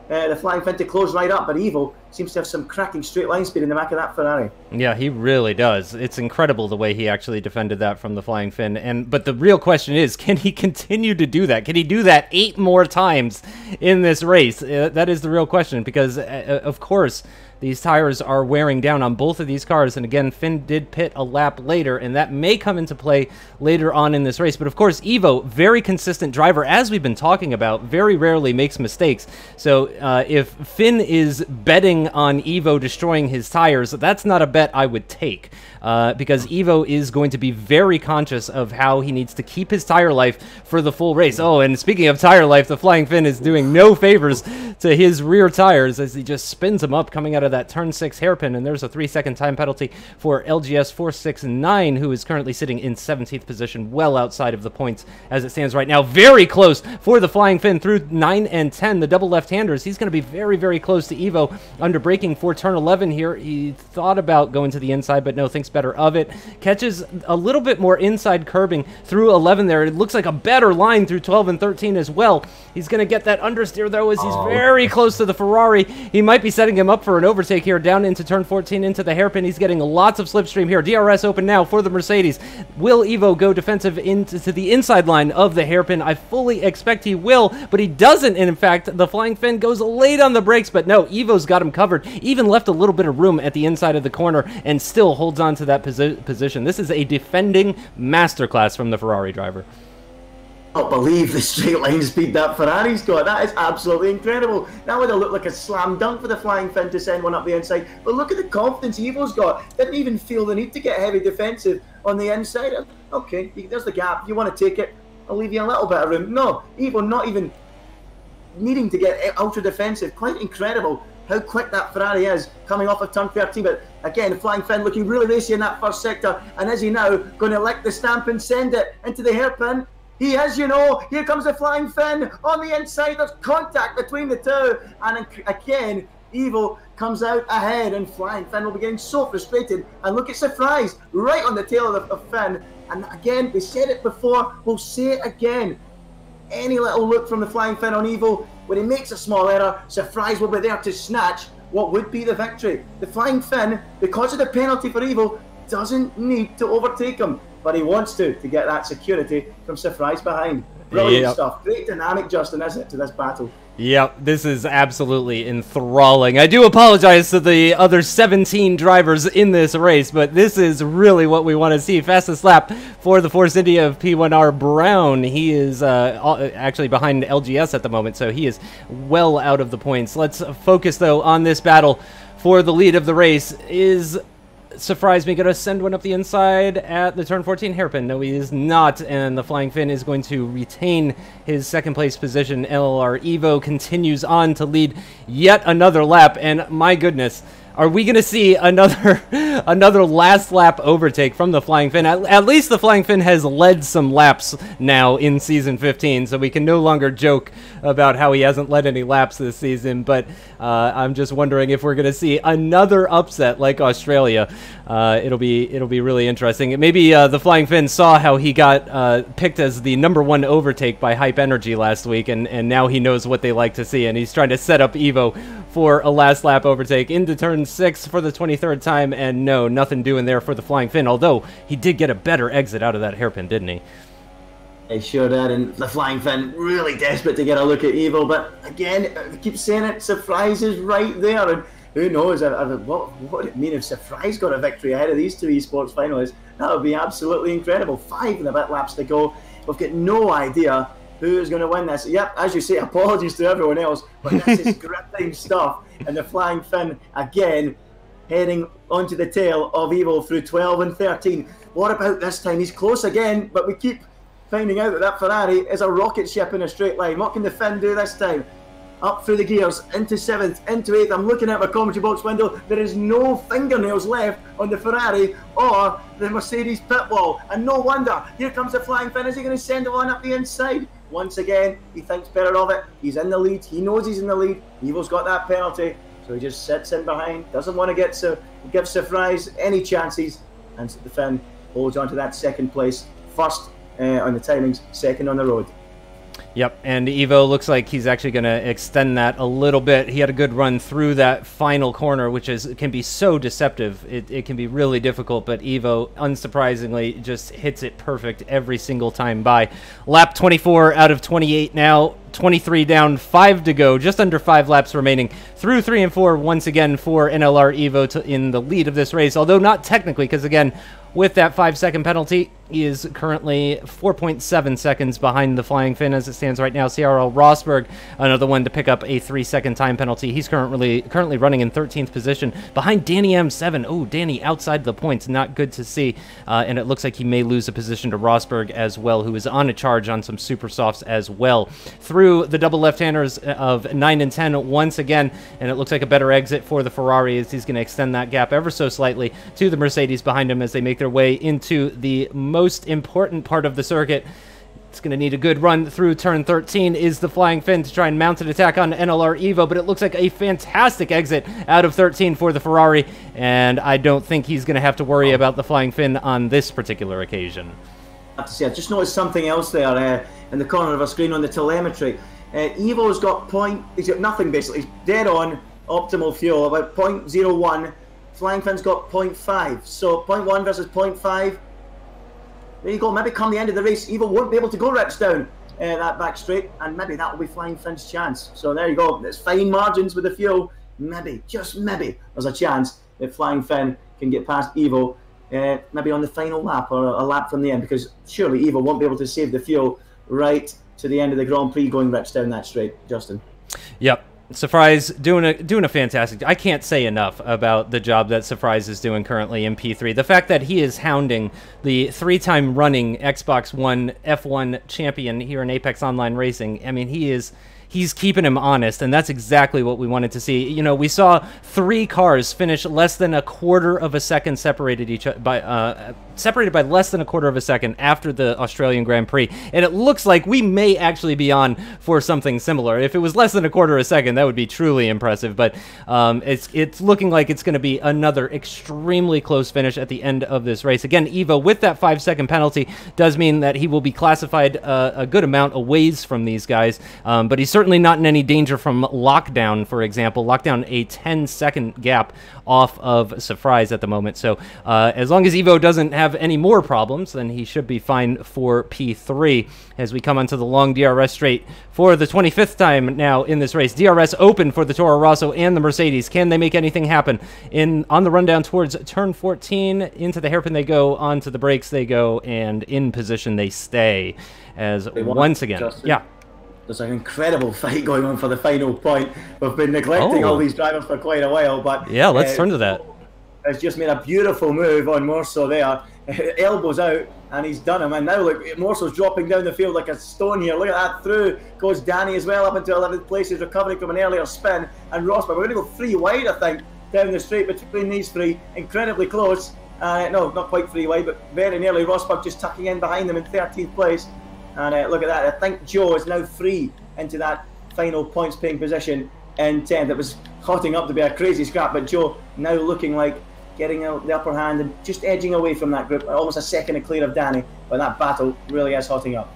the Flying Finn to close right up. But Evo seems to have some cracking straight line speed in the back of that Ferrari. Yeah, he really does. It's incredible the way he actually defended that from the Flying Finn. But the real question is, can he continue to do that? Can he do that 8 more times in this race? That is the real question, because, of course, these tires are wearing down on both of these cars. And again, Finn did pit a lap later, and that may come into play later on in this race. But of course, Evo, very consistent driver, as we've been talking about, very rarely makes mistakes. So if Finn is betting on Evo destroying his tires, that's not a bet I would take, because Evo is going to be very conscious of how he needs to keep his tire life for the full race. Oh, and speaking of tire life, the Flying Finn is doing no favors to his rear tires as he just spins them up coming out of that turn 6 hairpin, and there's a 3-second time penalty for LGS 469, who is currently sitting in 17th position, well outside of the points as it stands right now. Very close for the Flying Finn through 9 and 10, the double left-handers. He's going to be very, very close to Evo under braking for turn 11 here. He thought about going to the inside, but no, thinks better of it. Catches a little bit more inside curbing through 11 there. It looks like a better line through 12 and 13 as well. He's going to get that understeer, though, as he's very close to the Ferrari. He overtake setting him up for an overtake here down into turn 14 into the hairpin. He's getting lots of slipstream here. DRS open now for the Mercedes. Will Evo go defensive into the inside line of the hairpin? I fully expect he will, but he doesn't. And in fact, the Flying Finn goes late on the brakes, but no, Evo's got him covered. Even left a little bit of room at the inside of the corner and still holds on to that position. This is a defending masterclass from the Ferrari driver. I don't believe the straight line speed that Ferrari's got. That is absolutely incredible. That would have looked like a slam dunk for the Flying Finn to send one up the inside. But look at the confidence Evo's got. Didn't even feel the need to get heavy defensive on the inside. Okay, there's the gap. You want to take it, I'll leave you a little bit of room. No, Evo not even needing to get ultra defensive. Quite incredible how quick that Ferrari is coming off of turn 13. But again, the Flying Finn looking really racy in that first sector. And is he now going to lick the stamp and send it into the hairpin? He is, you know. Here comes the Flying Finn on the inside. There's contact between the two. And again, Evo comes out ahead, and Flying Finn will be getting so frustrated. And look, it's a surprise right on the tail of Finn. And again, we said it before, we'll say it again. Any little look from the Flying Finn on Evo, when he makes a small error, Surprise will be there to snatch what would be the victory. The Flying Finn, because of the penalty for Evo, doesn't need to overtake him, but he wants to get that security from Surprise behind. Brilliant stuff. Great dynamic, Justin, is it, to this battle? Yep, this is absolutely enthralling. I do apologize to the other 17 drivers in this race, but this is really what we want to see. Fastest lap for the Force India of P1R Brown. He is actually behind LGS at the moment, so he is well out of the points. Let's focus, though, on this battle for the lead of the race. Is Surprise me going to send one up the inside at the turn 14 hairpin? No, he is not, and the Flying Finn is going to retain his second place position. LLR Evo continues on to lead yet another lap, and my goodness, are we going to see another last lap overtake from the Flying Finn? At least the Flying Finn has led some laps now in Season 15, so we can no longer joke about how he hasn't led any laps this season, but I'm just wondering if we're going to see another upset like Australia. It'll be really interesting. Maybe the Flying Finn saw how he got picked as the #1 overtake by Hype Energy last week, and now he knows what they like to see, and he's trying to set up Evo for a last lap overtake into turn 6 for the 23rd time, and no, nothing doing there for the Flying Finn, although he did get a better exit out of that hairpin, didn't he? He sure did, and the Flying Finn really desperate to get a look at Evo, but again, I keep saying it, Surprise is right there, and who knows what would it mean if Surprise got a victory ahead of these two esports finalists? That would be absolutely incredible. 5 and a bit laps to go. We've got no idea who is going to win this. Yep, as you say, apologies to everyone else, but this is gripping stuff. And the Flying Finn, again, heading onto the tail of Evo through 12 and 13. What about this time? He's close again, but we keep finding out that Ferrari is a rocket ship in a straight line. What can the Finn do this time? Up through the gears, into 7th, into 8th. I'm looking at my commentary box window. There is no fingernails left on the Ferrari or the Mercedes pit wall. And no wonder. Here comes the Flying Finn. Is he going to send it on up the inside? Once again, he thinks better of it. He's in the lead. He knows he's in the lead. Evo's got that penalty. So he just sits in behind. Doesn't want to give Surprise any chances. And the Finn holds on to that second place. First on the timings, second on the road. Yep, and Evo looks like he's actually going to extend that a little bit. He had a good run through that final corner, which can be so deceptive. It can be really difficult, but Evo, unsurprisingly, just hits it perfect every single time by. Lap 24 out of 28 now. 23 down, 5 to go, just under 5 laps remaining through 3 and 4 once again for NLR Evo in the lead of this race, although not technically, because again, with that 5-second penalty, he is currently 4.7 seconds behind the Flying Finn as it stands right now. CRL Rosberg, another one to pick up a 3-second time penalty. He's currently running in 13th position behind Danny M7. Oh, Danny outside the points, not good to see. And it looks like he may lose a position to Rosberg as well, who is on a charge on some super softs as well. Through the double left-handers of 9 and 10 once again, and it looks like a better exit for the Ferrari as he's going to extend that gap ever so slightly to the Mercedes behind him as they make their way into the most important part of the circuit. It's going to need a good run through turn 13 is the Flying Finn to try and mount an attack on NLR Evo, but it looks like a fantastic exit out of 13 for the Ferrari, and I don't think he's going to have to worry about the Flying Finn on this particular occasion. I have to say, I just noticed something else there in the corner of our screen on the telemetry. Evo's got he's got nothing basically. He's dead on optimal fuel, about 0.01. Flying Finn's got 0.5. So 0.1 versus 0.5. There you go. Maybe come the end of the race, Evo won't be able to go rips down that back straight, and maybe that will be Flying Finn's chance. So there you go. It's fine margins with the fuel. Maybe, just maybe, there's a chance that Flying Finn can get past Evo. Maybe on the final lap or a lap from the end, because surely Evo won't be able to save the fuel right to the end of the Grand Prix going rips down that straight. Justin. Yep. Surprise doing a fantastic. I can't say enough about the job that Surprise is doing currently in P3. The fact that he is hounding the 3-time running Xbox One F1 champion here in Apex Online Racing. I mean, he's keeping him honest, and that's exactly what we wanted to see. You know, we saw 3 cars finish less than a quarter of a second separated by less than a quarter of a second after the Australian Grand Prix, and it looks like we may actually be on for something similar. If it was less than a quarter of a second, that would be truly impressive, but it's looking like it's going to be another extremely close finish at the end of this race. Again, Evo, with that 5-second penalty, does mean that he will be classified a good amount of ways from these guys, but he's certainly not in any danger from lockdown, for example. Lockdown a 10-second gap off of Surprise at the moment, so as long as Evo doesn't have have any more problems, then he should be fine for P3 as we come onto the long DRS straight for the 25th time now in this race. DRS open for the Toro Rosso and the Mercedes. Can they make anything happen? On the rundown towards turn 14, into the hairpin they go, onto the brakes they go, and in position they stay. As once again, yeah. There's an incredible fight going on for the final point. We've been neglecting all these drivers for quite a while, but yeah, let's turn to that. Has just made a beautiful move on Morso there. Elbows out, and he's done him. And now look, Morso's dropping down the field like a stone here. Look at that. Through goes Danny as well, up into 11th place. He's recovering from an earlier spin. And Rosberg, we're going to go 3 wide, I think, down the straight between these 3. Incredibly close. No, not quite 3 wide, but very nearly. Rosberg just tucking in behind them in 13th place. And look at that. I think Joe is now free into that final points paying position in 10th. It was hotting up to be a crazy scrap, but Joe now looking like getting the upper hand and just edging away from that group, almost a second clear of Danny, but that battle really is hotting up.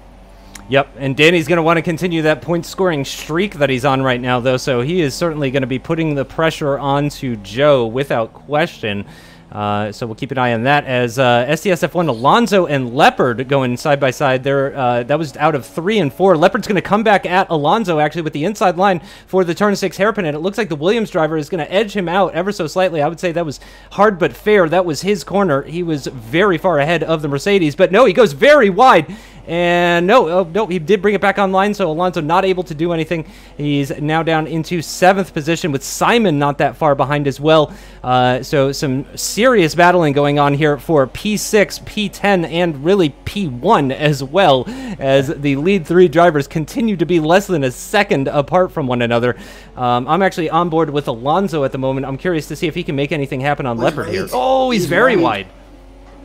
Yep, and Danny's going to want to continue that point-scoring streak that he's on right now, though, so he is certainly going to be putting the pressure onto Joe without question. So we'll keep an eye on that as STSF1 Alonso and Leopard going side by side there. That was out of 3 and 4. Leopard's going to come back at Alonso actually with the inside line for the turn 6 hairpin, and it looks like the Williams driver is going to edge him out ever so slightly. I would say that was hard but fair. That was his corner. He was very far ahead of the Mercedes, but no, he goes very wide. And no, he did bring it back online, so Alonso not able to do anything. He's now down into 7th position with Simon not that far behind as well. So some serious battling going on here for P6, P10, and really P1 as well, as the lead 3 drivers continue to be less than a second apart from one another. I'm actually on board with Alonso at the moment. I'm curious to see if he can make anything happen on Leopard here. Oh, he's very wide.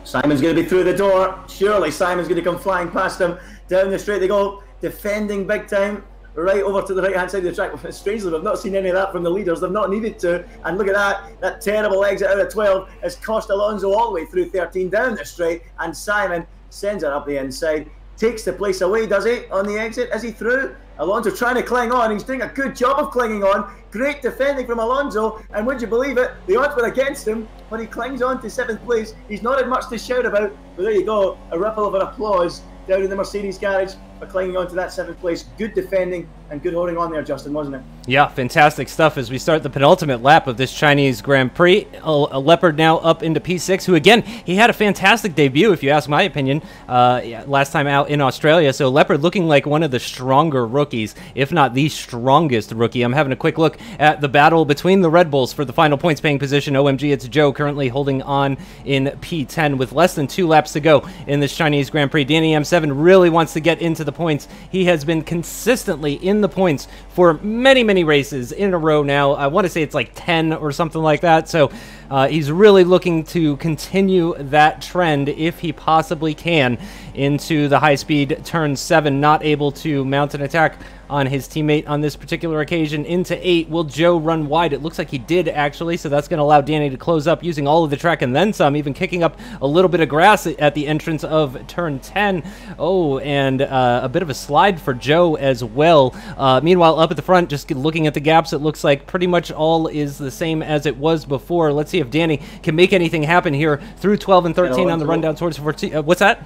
Simon's going to be through the door. Surely Simon's going to come flying past him. Down the straight they go, defending big time, right over to the right-hand side of the track. Strangely, we've not seen any of that from the leaders. They've not needed to. And look at that. That terrible exit out of 12 has cost Alonso all the way through 13 down the straight. And Simon sends it up the inside. Takes the place away, does he, on the exit? Is he through? Alonso trying to cling on. He's doing a good job of clinging on. Great defending from Alonso. And would you believe it? The odds were against him, but he clings on to 7th place. He's not had much to shout about, but there you go. A ripple of an applause down in the Mercedes garage for clinging on to that 7th place. Good defending and good holding on there, Justin, wasn't it? Yeah, fantastic stuff as we start the penultimate lap of this Chinese Grand Prix. A Leopard now up into P6, who again, he had a fantastic debut, if you ask my opinion, last time out in Australia. So Leopard looking like one of the stronger rookies, if not the strongest rookie. I'm having a quick look at the battle between the Red Bulls for the final points paying position. OMG, it's Joe currently holding on in P10 with less than 2 laps to go in this Chinese Grand Prix. Danny M7 really wants to get into the points. He has been consistently in the points for many, many races in a row now. I want to say it's like 10 or something like that. So he's really looking to continue that trend if he possibly can into the high-speed turn 7. Not able to mount an attack on his teammate on this particular occasion. Into 8. Will Joe run wide? It looks like he did, actually, so that's going to allow Danny to close up using all of the track and then some, even kicking up a little bit of grass at the entrance of turn 10. Oh, and a bit of a slide for Joe as well. Meanwhile, up at the front, just looking at the gaps, it looks like pretty much all is the same as it was before. Let's see if Danny can make anything happen here through 12 and 13 on the rundown towards 14. What's that?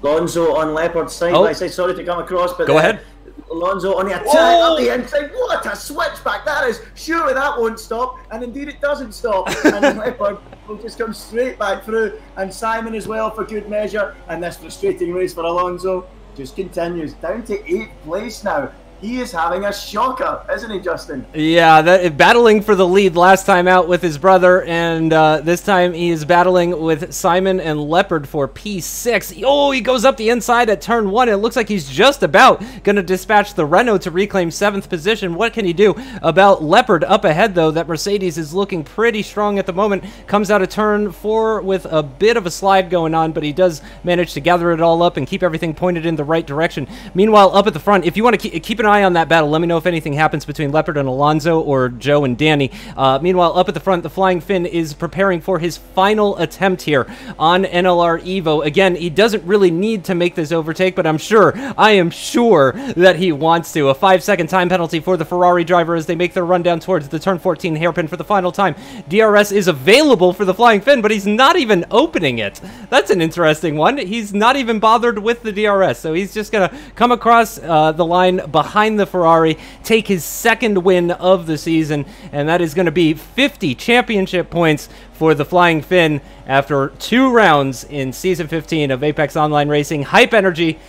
Alonso on Leopard's side. I say sorry to come across, but go ahead. Alonso on the attack up the inside. What a switchback that is! Surely that won't stop, and indeed it doesn't stop. And Leopard will just come straight back through, and Simon as well for good measure. And this frustrating race for Alonso just continues down to 8th place now. He is having a shocker, isn't he, Justin? Yeah, battling for the lead last time out with his brother, and this time he is battling with Simon and Leopard for P6. Oh, he goes up the inside at turn 1. It looks like he's just about going to dispatch the Renault to reclaim 7th position. What can he do about Leopard up ahead, though? That Mercedes is looking pretty strong at the moment. Comes out of turn 4 with a bit of a slide going on, but he does manage to gather it all up and keep everything pointed in the right direction. Meanwhile, up at the front, if you want to keep an eye eye on that battle. Let me know if anything happens between Leopard and Alonso or Joe and Danny. Meanwhile, up at the front, the Flying Finn is preparing for his final attempt here on NLR Evo. Again, he doesn't really need to make this overtake, but I am sure that he wants to. A 5-second time penalty for the Ferrari driver as they make their run down towards the turn 14 hairpin for the final time. DRS is available for the Flying Finn, but he's not even opening it. That's an interesting one. He's not even bothered with the DRS, so he's just going to come across the line behind the Ferrari, take his second win of the season, and that is going to be 50 championship points for the Flying Finn after 2 rounds in Season 15 of Apex Online Racing. Hype Energy,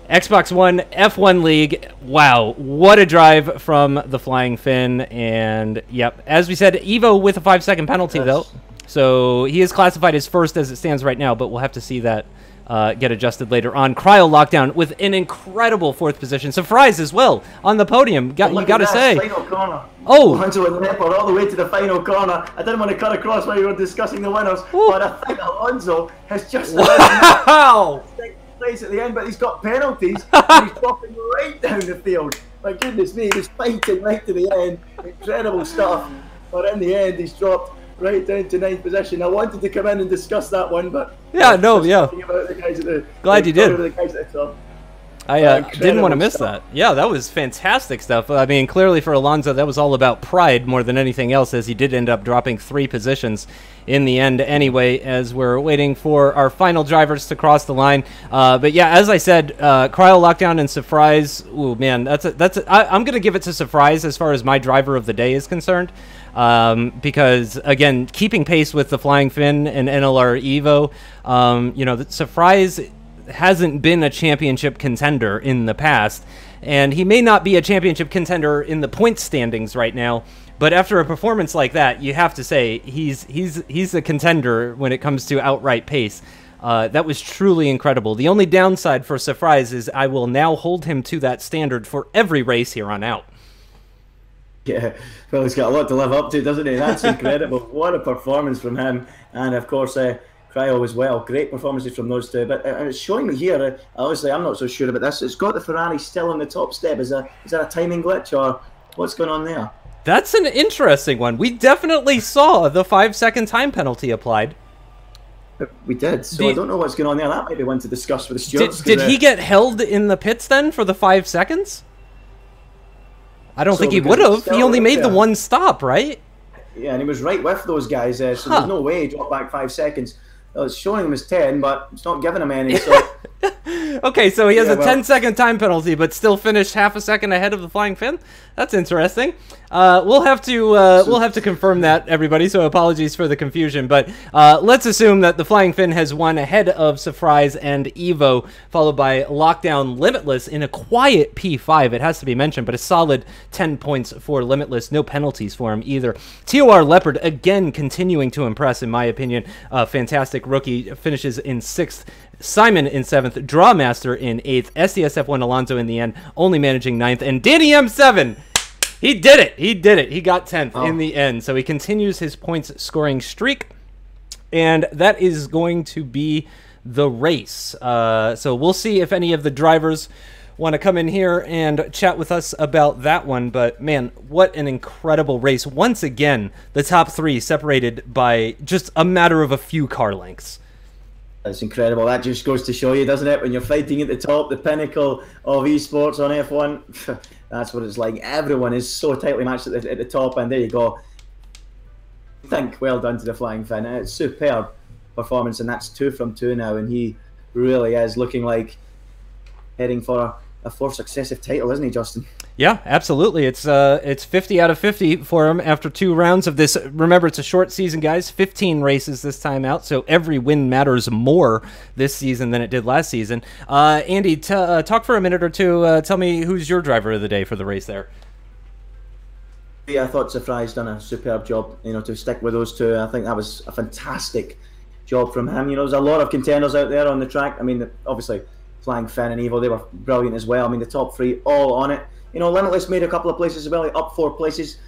Xbox One F1 League. Wow, what a drive from the Flying Finn. And, yep, as we said, Evo with a 5-second penalty, though. So he is classified as first as it stands right now, but we'll have to see that get adjusted later on. Cryo Lockdown with an incredible 4th position. Surprise as well on the podium. You got to say. Final corner. Oh! Alonso and Leopard all the way to the final corner. I didn't want to cut across while you were discussing the winners, but I think Alonso has just... Wow! Place at the end, but he's got penalties and he's dropping right down the field. My goodness me, he was fighting right to the end. Incredible stuff. But in the end, he's dropped right down to 9th position. I wanted to come in and discuss that one, but yeah, no, yeah. About the guys at the, glad you did. The guys at the top. I didn't want to miss that. Yeah, that was fantastic stuff. I mean, clearly for Alonso, that was all about pride more than anything else, as he did end up dropping 3 positions in the end anyway, as we're waiting for our final drivers to cross the line. But yeah, as I said, Cryo Lockdown and Surprise, ooh, man, I'm going to give it to Surprise as far as my driver of the day is concerned. Because, again, keeping pace with the Flying Finn and NLR Evo, you know, the Surprise hasn't been a championship contender in the past, and he may not be a championship contender in the point standings right now, but after a performance like that, you have to say he's a contender when it comes to outright pace. That was truly incredible. The only downside for Surprise is I will now hold him to that standard for every race here on out. Yeah, well, he's got a lot to live up to, doesn't he? That's incredible. What a performance from him, and of course Cryo as well. Great performances from those two. But it's showing me here, obviously I'm not so sure about this, it's got the Ferrari still on the top step. Is that a timing glitch, or what's going on there? That's an interesting one. We definitely saw the 5-second time penalty applied. We did, so I don't know what's going on there. That might be one to discuss with the stewards. Did he get held in the pits then for the 5 seconds? I don't think he would have. He only made the 1 stop, right? Yeah, and he was right with those guys, so there's no way he dropped back 5 seconds. Well, it's showing him as 10, but it's not giving him any. So. Okay, so he has a 10-second time penalty, but still finished half a second ahead of the Flying Finn. That's interesting. We'll have to confirm that, everybody. So apologies for the confusion, but let's assume that the Flying Finn has won ahead of Surprise and Evo, followed by Lockdown Limitless in a quiet P5. It has to be mentioned, but a solid 10 points for Limitless. No penalties for him either. TOR Leopard again continuing to impress, in my opinion. Fantastic rookie, finishes in 6th. Simon in 7th, Drawmaster in 8th, SDSF1 Alonso in the end, only managing 9th, and Danny M7, he did it, he got 10th in the end, so he continues his points scoring streak, and that is going to be the race. So we'll see if any of the drivers want to come in here and chat with us about that one, but man, what an incredible race. Once again, the top 3 separated by just a matter of a few car lengths. That's incredible. That just goes to show you, doesn't it? When you're fighting at the top, the pinnacle of esports on F1, that's what it's like. Everyone is so tightly matched at the top, and there you go. I think well done to the Flying Finn. It's superb performance, and that's 2 from 2 now, and he really is looking like heading for a 4th successive title, isn't he, Justin? Yeah, absolutely. It's 50 out of 50 for him after 2 rounds of this. Remember, it's a short season, guys. 15 races this time out, so every win matters more this season than it did last season. Andy, talk for a minute or two. Tell me who's your driver of the day for the race there. Yeah, I thought Surprise done a superb job, to stick with those 2. I think that was a fantastic job from him. There's a lot of contenders out there on the track. I mean, obviously, Flying Finn and Evo, they were brilliant as well. I mean, the top 3 all on it. Limitless made a couple of places as well, up 4 places.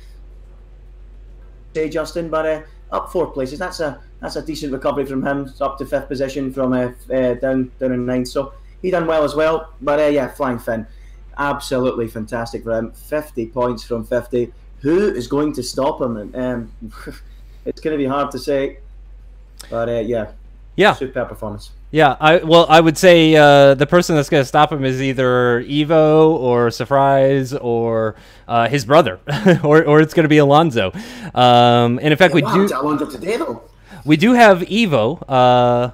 Say, Justin, but up 4 places. That's a decent recovery from him. It's up to 5th position from down in 9th. So he done well as well. But yeah, Flying Finn. absolutely fantastic for him. 50 points from 50. Who is going to stop him? It's going to be hard to say, but yeah, superb performance. Yeah, I would say the person that's going to stop him is either Evo or Surprise or his brother, or it's going to be Alonso. And in fact, Alonso today though. We do have Evo.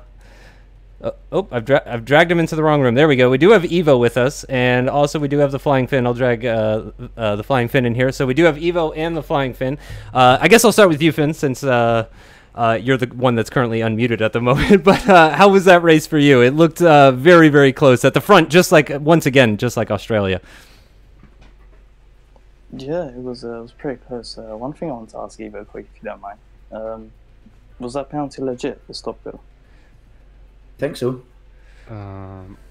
I've dragged him into the wrong room. There we go. We do have Evo with us, and also we do have the Flying Fin. I'll drag the Flying Fin in here. So we do have Evo and the Flying Fin. I guess I'll start with you, Fin, since you're the one that's currently unmuted at the moment. But how was that race for you? It looked very, very close at the front, once again, just like Australia. Yeah, it was pretty close. One thing I want to ask Evo quick, if you don't mind. Was that penalty legit, the stop go? Think so.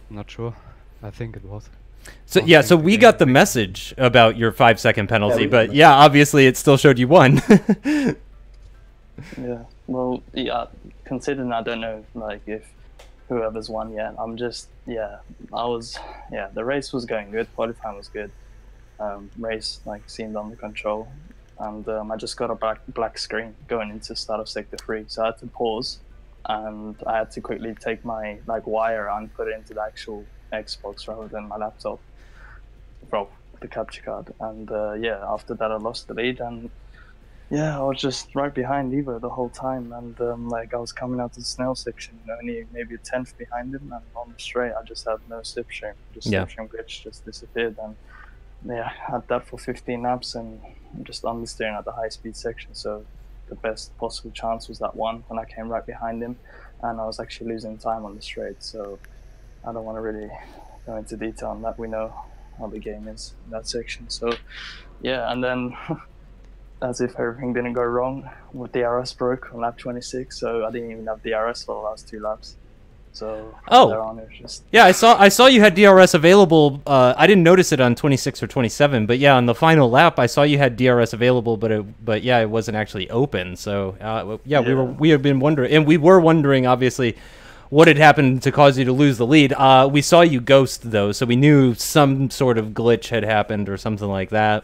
Not sure. I think it was. So yeah, so we got the message about your 5-second penalty, but yeah, obviously it still showed you won. Yeah. Well, yeah. Considering I don't know, like, if whoever's won yet, I'm just, yeah. The race was going good. Qualifying was good. Race seemed under control, and I just got a black screen going into start of sector 3, so I had to pause. And I had to quickly take my wire and put it into the actual Xbox rather than my laptop, the capture card. And yeah, after that I lost the lead, and yeah, I was just right behind Evo the whole time. And I was coming out to the Snell section, only maybe a 10th behind him, and on the straight I just had no slipstream. Slipstream glitch just disappeared, and yeah, I had that for 15 laps, and I'm just understeering at the high speed section. So the best possible chance was that one when I came right behind him, and I was actually losing time on the straight. So I don't want to really go into detail on that. We know how the game is in that section. So yeah, and then as if everything didn't go wrong, with DRS broke on lap 26, so I didn't even have DRS for the last 2 laps. So yeah, I saw you had DRS available. I didn't notice it on 26 or 27, but yeah, on the final lap I saw you had DRS available, but yeah, it wasn't actually open. So yeah, we have been wondering, and we were wondering obviously what had happened to cause you to lose the lead. We saw you ghost though, so we knew some sort of glitch had happened or something like that.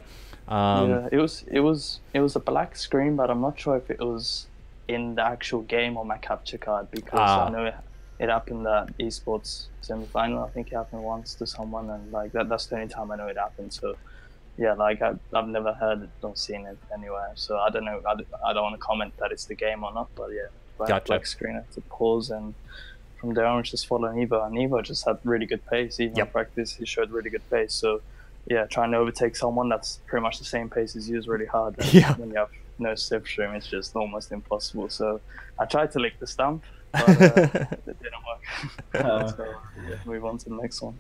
Yeah, it was a black screen, but I'm not sure if it was in the actual game on my capture card, because I know it happened at esports semi-final. I think it happened once to someone, and that's the only time I know it happened. So yeah, I've never heard it or seen it anywhere, so I don't know. I don't want to comment that it's the game or not, but yeah, black screen, I had to pause, and from there on just following Evo, and Evo just had really good pace. Even in practice he showed really good pace, so yeah, trying to overtake someone that's pretty much the same pace as you is really hard. And when you have no slipstream, it's just almost impossible. So I tried to lick the stump, but it didn't work. So move on to the next one.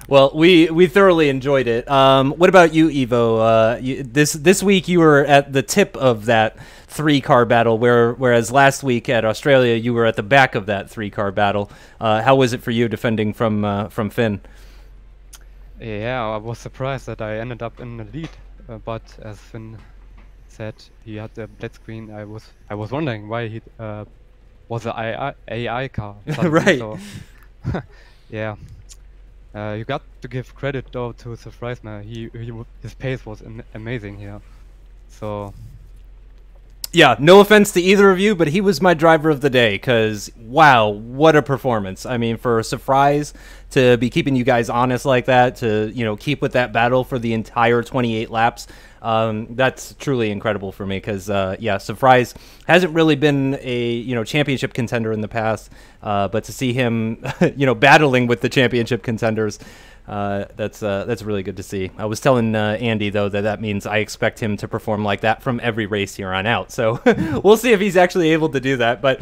Well, we thoroughly enjoyed it. What about you, Evo? This week you were at the tip of that 3-car battle, whereas last week at Australia you were at the back of that 3-car battle. How was it for you defending from Finn? Yeah, I was surprised that I ended up in the lead, but as Finn said, he had the black screen. I was wondering why he was an AI car. Right. So, yeah. You got to give credit though to Surprise Man. His pace was amazing here. So yeah, no offense to either of you, but he was my driver of the day, because wow, what a performance. I mean, for Surprise to be keeping you guys honest like that, to keep with that battle for the entire 28 laps, that's truly incredible for me, because yeah, Surprise hasn't really been a championship contender in the past, but to see him battling with the championship contenders, that's really good to see. I was telling Andy though that means I expect him to perform like that from every race here on out. So we'll see if he's actually able to do that. But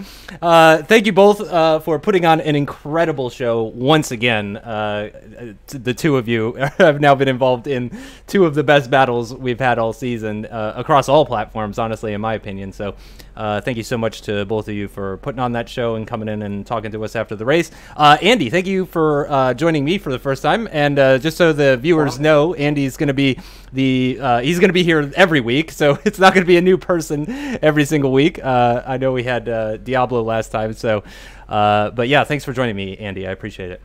thank you both for putting on an incredible show once again. The two of you have now been involved in 2 of the best battles we've had all season across all platforms, honestly, in my opinion. So thank you so much to both of you for putting on that show and coming in and talking to us after the race. Andy, thank you for joining me for the first time. And just so the viewers know, Andy's going to be he's going to be here every week, so it's not going to be a new person every single week. I know we had Diablo last time, so but yeah, thanks for joining me, Andy. I appreciate it.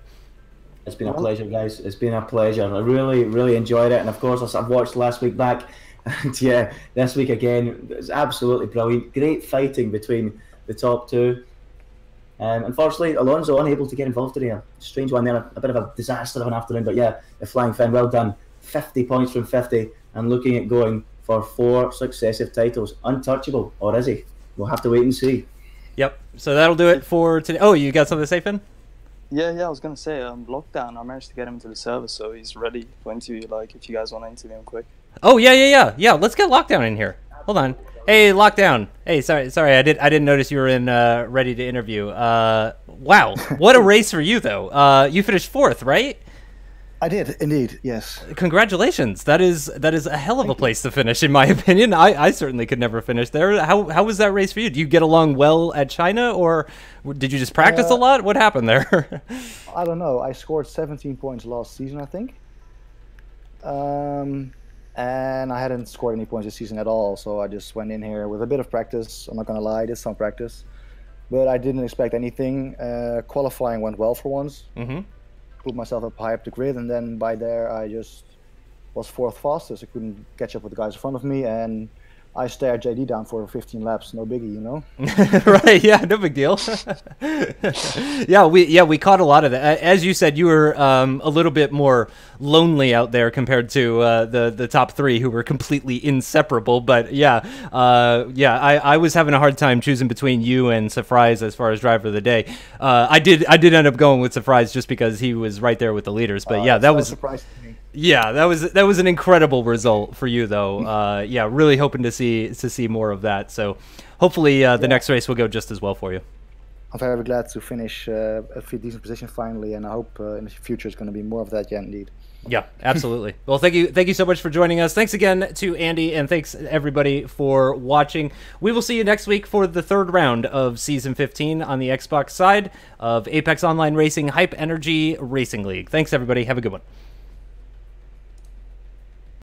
It's been a pleasure, guys. It's been a pleasure. I really, really enjoyed it. And of course, I've watched last week back. And yeah, this week again, it's absolutely brilliant. Great fighting between the top two. Unfortunately, Alonso unable to get involved today. A strange one there, a bit of a disaster of an afternoon. But yeah, the Flying Finn, well done. 50 points from 50 and looking at going for 4 successive titles. Untouchable, or is he? We'll have to wait and see. Yep. So that'll do it for today. Oh, you got something to say, Finn? Yeah, I was gonna say, Lockdown, I managed to get him to the server, so he's ready for interview, like, if you guys want to interview him quick. Oh, yeah, let's get Lockdown in here. Hold on. Hey, Lockdown. Hey, sorry, I didn't notice you were in ready to interview. Wow, what a race for you, though. You finished 4th, right? I did, indeed, yes. Congratulations. That is a hell of a place to finish, in my opinion. I certainly could never finish there. How was that race for you? Do you get along well at China, or did you just practice a lot? What happened there? I don't know. I scored 17 points last season, I think. And I hadn't scored any points this season at all, so I just went in here with a bit of practice. I'm not going to lie, I did some practice. But I didn't expect anything. Qualifying went well for once. Mm-hmm. Put myself up high up the grid, and then by there I just was 4th fastest. I couldn't catch up with the guys in front of me, and I stared JD down for 15 laps. No biggie, you know. Right? Yeah, no big deal. yeah, we caught a lot of that. As you said, you were a little bit more lonely out there compared to the top 3, who were completely inseparable. But I was having a hard time choosing between you and Surprise as far as driver of the day. I did end up going with Surprise just because he was right there with the leaders. But yeah, that was surprise to me. Yeah, that was an incredible result for you, though. Yeah, really hoping to see more of that. So hopefully the next race will go just as well for you. I'm very glad to finish a decent position finally, and I hope in the future it's going to be more of that. Yeah, indeed. Yeah, absolutely. Well, thank you so much for joining us. Thanks again to Andy, and thanks everybody for watching. We will see you next week for the 3rd round of Season 15 on the Xbox side of Apex Online Racing Hype Energy Racing League. Thanks, everybody. Have a good one.